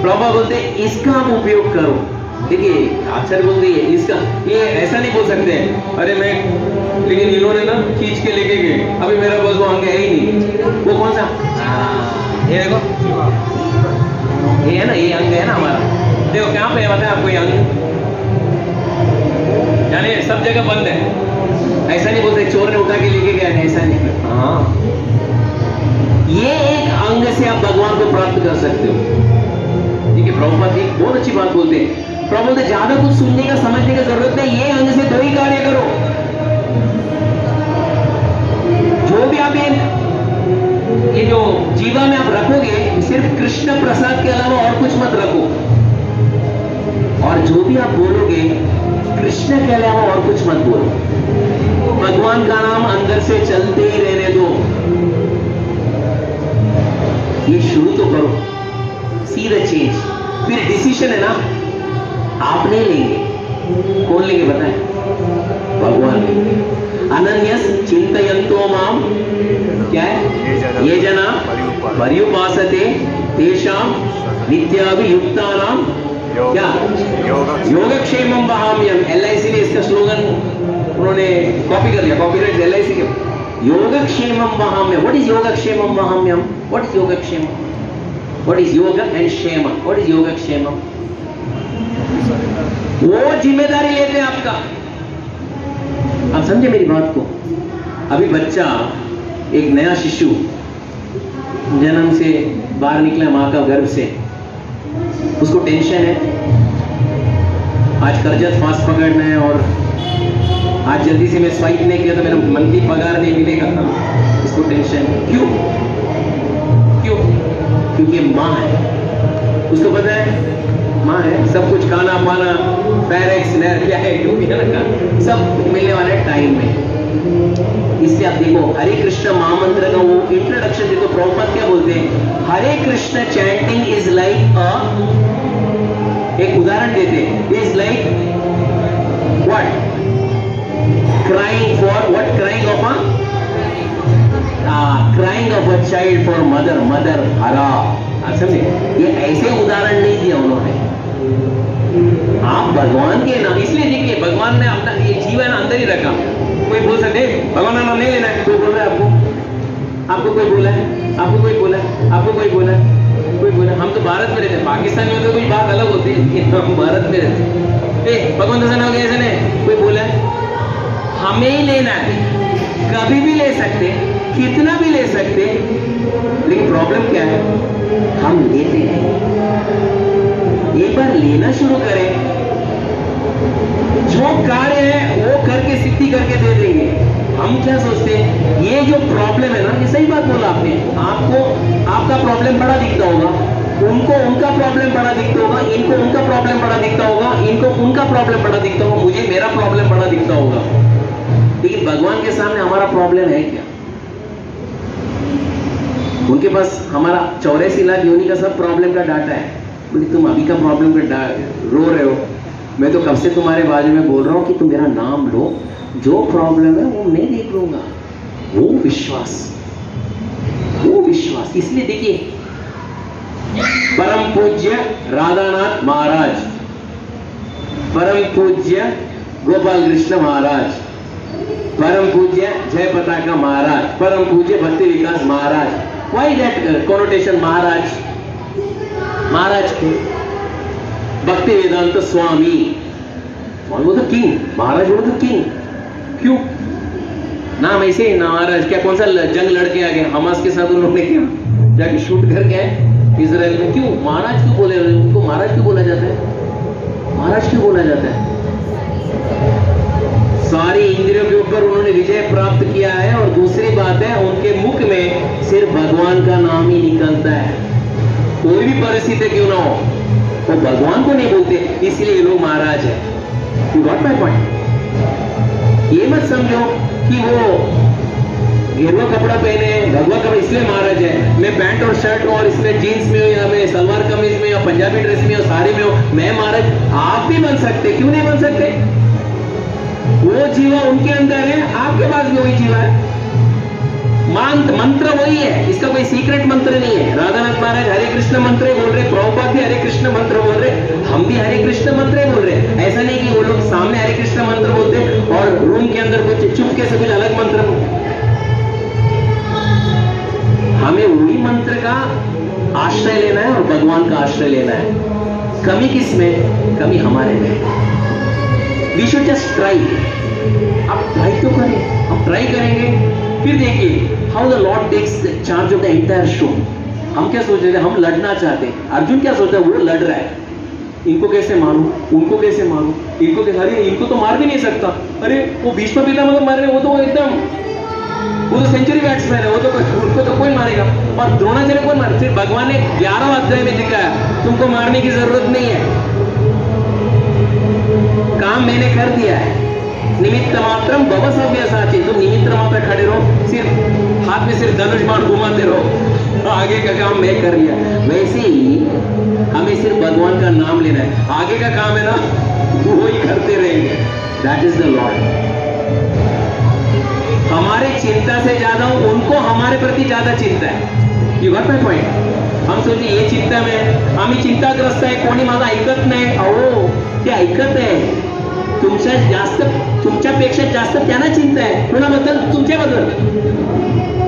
प्रभा बोलते हैं इसका आप उपयोग करो। देखिए अक्षर बोलते हैं इसका, ये ऐसा नहीं बोल सकते अरे मैं, लेकिन इन्होंने ना खींच के लेके गए, अभी मेरा बस वो अंग है ही नहीं। वो कौन सा? ये देखो, ये है ना, ये अंग है ना हमारा। देखो क्या पे बताया आपको ये अंग, यानी सब जगह बंद है। ऐसा नहीं बोलते चोर ने उठा के लेके गया, ऐसा नहीं। हाँ, ये एक अंग से आप भगवान को प्राप्त कर सकते हो। ठीक है, प्रभुपाद जी बहुत अच्छी बात बोलते हैं। प्रभु बोलते ज्यादा कुछ सुनने का समझने की जरूरत नहीं, ये अंग से 2 ही कार्य करो। जो भी आप ये जो जो भी आप बोलोगे कृष्ण के अलावा और कुछ मत बोलो। भगवान का नाम अंदर से चलते ही रहने दो। ये शुरू तो करो, सी द चेंज। फिर डिसीजन है ना, आप नहीं लेंगे, कौन लेंगे बताएं? भगवान लेंगे। अनन्यस चिंतयन्तो माम, क्या है? ये जना पर्युपासते तेषां नित्याभियुक्तानां क्या योगक्षेमं वहाम्यहम्। LIC ने इसका स्लोगन उन्होंने कॉपी कर लिया, कॉपीराइट LIC के। योगक्षेमं वहाम्यहम्। व्हाट इज योगक्षेमं वहाम्यहम्? व्हाट इज योगक्षेमं? व्हाट इज योग एंड क्षेम? व्हाट इज योगक्षेमं? वो जिम्मेदारी लेते हैं आपका। आप समझे मेरी बात को? अभी बच्चा, एक नया शिशु जन्म से बाहर निकला मां का गर्भ से, उसको टेंशन है, आज कर्जत फास्ट पकड़ना है और आज जल्दी से मैं स्वाइप नहीं किया तो मेरा मंथली पगार नहीं मिलेगा, उसको टेंशन। क्यों? क्यों? क्योंकि मां है, उसको पता है मां है, सब कुछ खाना पाना पैरेक्स नर क्या है जो भी है ना, सब मिलने वाला है टाइम में। इसलिए आप देखो हरे कृष्ण महामंत्र का वो इंट्रोडक्शन देखो, प्रभुपाद क्या बोलते हैं? हरे कृष्ण चैंटिंग इज लाइक एक उदाहरण देते हैं, is like what? Crying for what? Crying of crying of a child for mother, mother हरा। आप समझे? ये ऐसे उदाहरण नहीं दिया उन्होंने। आप भगवान के नाम, इसलिए देखिए भगवान ने अपना ये जीवन अंदर ही रखा। कोई बोल सकते भगवान का नाम नहीं लेना है, कोई बोल रहा है आपको, आपको कोई बोला है, आपको कोई बोला है, आपको कोई बोला है, कोई बोला। हम तो भारत में रहते हैं, पाकिस्तान में तो कोई बात अलग होती है, लेकिन हम भारत में रहते हैं। भगवान का नाम ऐसे नहीं, कोई बोला है, हमें ही लेना है, कभी भी ले सकते, कितना भी ले सकते, लेकिन प्रॉब्लम क्या है? हम लेते नहीं। एक बार लेना शुरू करें, जो कार्य है वो करके सिद्धि करके दे देंगे। हम क्या सोचते हैं? ये जो प्रॉब्लम है ना, ये सही बात बोला आपने, आपको आपका प्रॉब्लम बड़ा दिखता होगा, उनको उनका प्रॉब्लम बड़ा दिखता होगा, इनको उनका प्रॉब्लम बड़ा दिखता होगा, इनको उनका प्रॉब्लम बड़ा दिखता होगा, मुझे मेरा प्रॉब्लम बड़ा दिखता होगा। लेकिन भगवान के सामने हमारा प्रॉब्लम है क्या? उनके पास हमारा 84 लाख योनि का सब प्रॉब्लम का डाटा है। बोले तुम अभी का प्रॉब्लम का रो रहे हो, मैं तो कब से तुम्हारे बारे में बोल रहा हूं कि तुम मेरा नाम लो, जो प्रॉब्लम है वो मैं देख लूंगा। वो विश्वास, वो विश्वास। इसलिए देखिए परम पूज्य राधानाथ महाराज, परम पूज्य गोपाल कृष्ण महाराज, परम पूज्य जय पताका महाराज, परम पूज्य भक्ति विकास महाराज। व्हाई दैट कॉनोटेशन महाराज? महाराज क्यों? भक्ति वेदांत स्वामी, वो तो किंग, महाराज वो तो किंग। क्यों नाम ऐसे ही? महाराज क्या कौन सा जंग लड़के आ गए हमास के साथ, उन्होंने क्या जाके शूट करके आए इजराइल में? क्यों महाराज क्यों बोले? उनको महाराज क्यों बोला जाता है? महाराज क्यों बोला जाता है? सारी इंद्रियों के ऊपर उन्होंने विजय प्राप्त किया है। और दूसरी बात है, उनके मुख में सिर्फ भगवान का नाम ही निकलता है, कोई भी परिस्थिति क्यों ना हो, वो भगवान को नहीं बोलते, इसलिए ये लोग महाराज है। You got my point? ये मत समझो कि वो गेरुआ कपड़ा पहने, भगवा कपड़ा इसलिए महाराज है, मैं पैंट और शर्ट और इसमें जीन्स में हो, या मैं सलवार कमीज में, या पंजाबी ड्रेस में, या साड़ी में हो, मैं महाराज। आप भी बन सकते, क्यों नहीं बन सकते? वो जीवा उनके अंदर है, आपके पास भी वही जीवा है। मंत्र वही है, इसका कोई सीक्रेट मंत्र नहीं है। राधानाथ महाराज हरे कृष्ण मंत्र बोल रहे, प्रभुपाद भी हरे कृष्ण मंत्र बोल रहे, हम भी हरे कृष्ण मंत्र बोल रहे। ऐसा नहीं कि वो लोग सामने हरे कृष्ण मंत्र बोलते और रूम के अंदर कुछ चुपके से कुछ अलग मंत्र बोलते। हमें वही मंत्र का आश्रय लेना है और भगवान का आश्रय लेना है। कमी किस में? कमी हमारे में। We should just try. आप ट्राई तो करें, हम ट्राई करेंगे, फिर देखिए how the lord takes charge of the entire show. हम क्या सोच रहे थे? हम लड़ना चाहते हैं। अर्जुन क्या सोचता है? वो लड़ रहा है, इनको कैसे मारूं, उनको कैसे मारूं, इनको कैसे, अरे इनको तो मार भी नहीं सकता, अरे वो भीष्म पितामह मार रहे, वो तो एकदम, वो तो सेंचुरी बैट्समैन है, वो तो उनको तो कोई मारेगा। और द्रोणाचार्य कौन मारे? सिर्फ भगवान ने 11वें अध्याय में दिखाया तुमको मारने की जरूरत नहीं है। काम मैंने कर दिया है। निमित्त मात्रम भव सव्यसाची, तुम निमित्त मात्र खड़े रहो, सिर्फ हाथ में सिर्फ धनुष बाण घुमाते रहो, आगे का काम मैं कर लिया। वैसे ही हमें सिर्फ भगवान का नाम लेना है, आगे का काम है ना वो ही करते रहेंगे। That is the Lord. हमारे चिंता से ज्यादा उनको हमारे प्रति ज्यादा चिंता है। You got my point? हम सोचिए ये चिंता में आम्ही चिंताग्रस्त आहे, कोणी माझं ऐकत नाही। अहो ते ऐकत आहे, तुमच्यापेक्षा जास्त त्यांना चिंता आहे, कोणाबद्दल? तुमच्याबद्दल।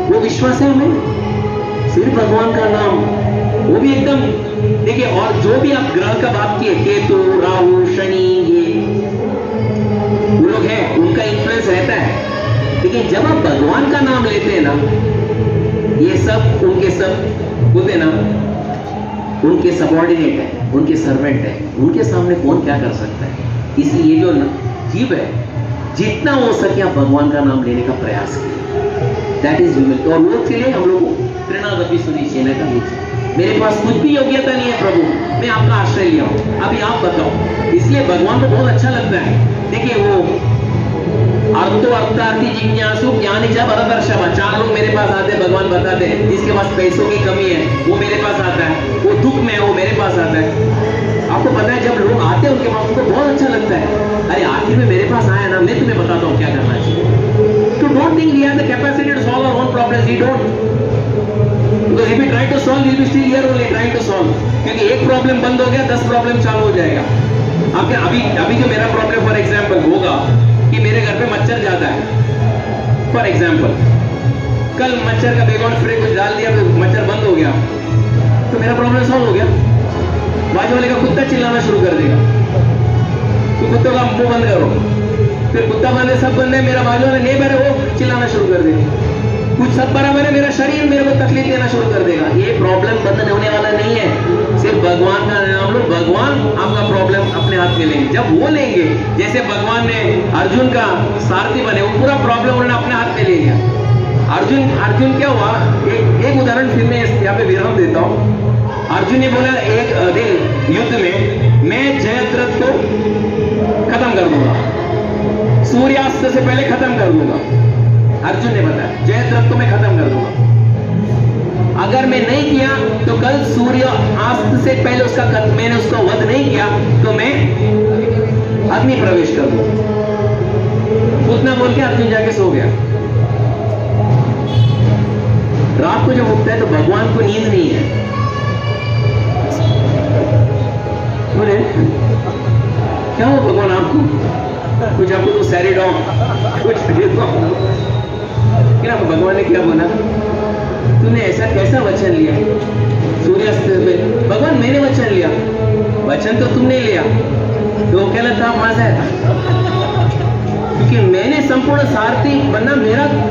वो विश्वास है हमें, सिर्फ भगवान का नाम, वो भी एकदम। देखिए, और जो भी आप ग्रह का बात किए, केतु, राहु, शनि, ये वो लोग हैं, उनका इन्फ्लुएंस रहता है। लेकिन जब आप भगवान का नाम लेते हैं ना, ये सब उनके सब बोलते ना, उनके सबऑर्डिनेट है, उनके सर्वेंट है, उनके सामने कौन क्या कर सकता है। इसलिए ये जो जीव है, जितना हो सके आप भगवान का नाम लेने का प्रयास कीजिए। That is humility. और वो के लिए हम लोग को प्रेरणादपी सुनिश्चय का नीचे, मेरे पास कुछ भी योग्यता नहीं है प्रभु, मैं आपका आश्रय लिया हूं, अभी आप बताओ। इसलिए भगवान को बहुत अच्छा लगता है। देखिए, वो अर्थो अर्थार्थी जिज्ञासु ज्ञानी जब अरदर्शव, 4 लोग मेरे पास आते हैं, भगवान बताते हैं। जिसके पास पैसों की कमी है वो मेरे पास आता है, वो दुख में है वो मेरे पास आता है। आपको पता है, जब लोग आते हैं उनके पास, उनको बहुत अच्छा लगता है, अरे आखिर में मेरे पास आया ना, मैं तुम्हें बताता हूँ क्या करना चाहिए। तो don't think we have the capacity to solve our own problems, we don't. Because if we try to solve, we will be still here only trying to solve. क्योंकि एक प्रॉब्लम बंद हो गया, 10 प्रॉब्लम चालू हो जाएगा। अभी जो मेरा प्रॉब्लम फॉर एग्जाम्पल होगा कि मेरे घर पे मच्छर ज्यादा है, फॉर एग्जाम्पल, कल मच्छर का बेगॉन फ्री कुछ डाल दिया, मच्छर बंद हो गया, तो मेरा प्रॉब्लम सॉल्व हो गया। बाजू वाले का कुत्ता चिल्लाना शुरू कर देगा, तो कुत्तों का मुंह बंद करो, फिर कुत्ता बंद है, सब बंद है, मेरा बाजू वाला नेबर है वो चिल्लाना शुरू कर देगा। कुछ सब बराबर है, मेरा शरीर मेरे को तकलीफ देना शुरू कर देगा। ये प्रॉब्लम बंद होने वाला नहीं है। सिर्फ भगवान का नाम लो, भगवान आपका प्रॉब्लम अपने हाथ में लेंगे। जब वो लेंगे, जैसे भगवान ने अर्जुन का सारथी बने, वो पूरा प्रॉब्लम उन्होंने अपने हाथ में ले लिया। अर्जुन क्या हुआ, एक उदाहरण फिर मैं यहाँ पे विराम देता हूँ। अर्जुन ने बोला एक दिन युद्ध में, मैं जयद्रथ को खत्म कर दूंगा, सूर्यास्त से पहले खत्म कर दूंगा। अर्जुन ने बताया जयद्रथ को मैं खत्म कर दूंगा। अगर मैं नहीं किया तो कल सूर्य अस्त से पहले मैंने उसका वध नहीं किया तो मैं अग्नि प्रवेश कर दूंगा। उतना बोल के अर्जुन जाके सो गया। रात को जब उठता है तो भगवान को नींद नहीं है। बोले क्या हो भगवान, आपको कुछ, आपको तो सैरिडॉन कुछ दे दो। क्या भगवान ने क्या बोला, तूने ऐसा कैसा वचन लिया सूर्यास्त में? भगवान मैंने वचन लिया। वचन तो तुमने लिया, तो क्या लगता माझा है, क्योंकि मैंने संपूर्ण सारथी बनना,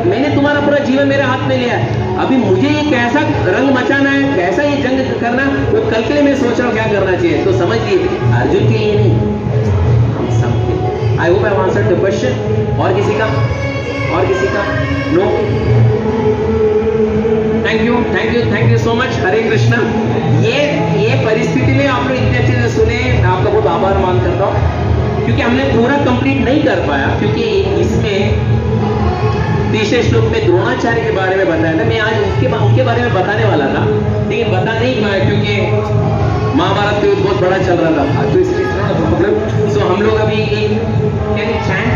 मैंने तुम्हारा पूरा जीवन मेरे हाथ में लिया है। अभी मुझे ये कैसा रंग मचाना है, कैसा ये जंग करना, वो कल के लिए मैं सोच रहा हूँ क्या करना चाहिए। तो समझिए, अर्जुन के लिए नहीं, हम सब। I hope I answered the question. और किसी का? और किसी का? No? Thank you so much. Hare Krishna. ये परिस्थिति में आप लोग इतने अच्छे से सुने, आपका बहुत आभार मान करता हूँ, क्योंकि हमने पूरा कंप्लीट नहीं कर पाया, क्योंकि इसमें तीसरे श्लोक में द्रोणाचार्य के बारे में बताया था। मैं आज उनके बारे में बताने वाला था, लेकिन बता नहीं पाया क्योंकि महाभारत का युद्ध बहुत बड़ा चल रहा था, तो इसलिए प्रॉब्लम। सो हम लोग अभी चैंट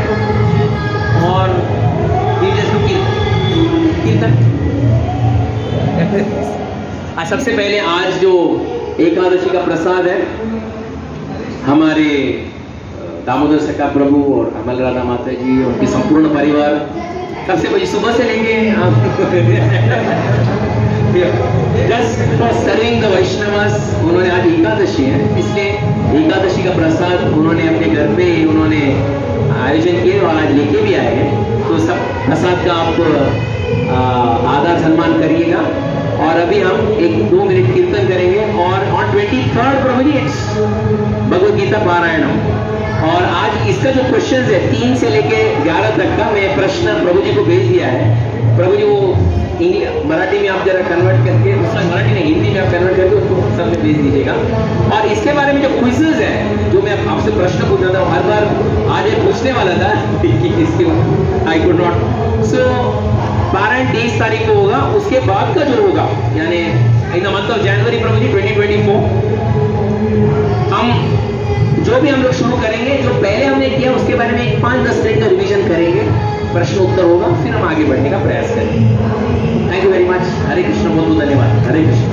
और कीर्तन। सबसे पहले आज जो एकादशी का प्रसाद है, हमारे दामोदर सखा प्रभु और अमल राधा माता जी और उनके संपूर्ण परिवार, सबसे पहले सुबह से लेंगे just for serving the Vaishnavas. उन्होंने आज एकादशी है, इसलिए एकादशी का प्रसाद उन्होंने अपने घर पे उन्होंने आयोजन किए और आज लेके भी आए हैं। तो सब प्रसाद का आप आदर सम्मान करिएगा। और अभी हम 1-2 मिनट कीर्तन करेंगे और ऑन 23rd प्रभु जी भगवद गीता पारायणम। और आज इसका जो क्वेश्चन है 3 से लेके 11 तक का, मैं प्रश्न प्रभु जी को भेज दिया है। प्रभु जी वो मराठी में आप जरा कन्वर्ट करके, उसमें मराठी नहीं हिंदी में आप कन्वर्ट करके उसको सब में भेज दीजिएगा। और इसके बारे में जो क्विज़ेस है, जो मैं आपसे प्रश्न पूछ रहा था, हर बार आज ये पूछने वाला था इसके आई कुड नॉट। सो 12 और 23 तारीख को होगा। उसके बाद का जो होगा, यानी in the month of January Prabhu ji 2024, हम जो भी हम लोग शुरू करेंगे, जो पहले हमने किया उसके बारे में 5-10 मिनट का रिवीजन करेंगे, प्रश्न उत्तर होगा, फिर हम आगे बढ़ने का प्रयास करेंगे। Thank you very much. Hare Krishna, बहुत बहुत धन्यवाद। हरे कृष्ण।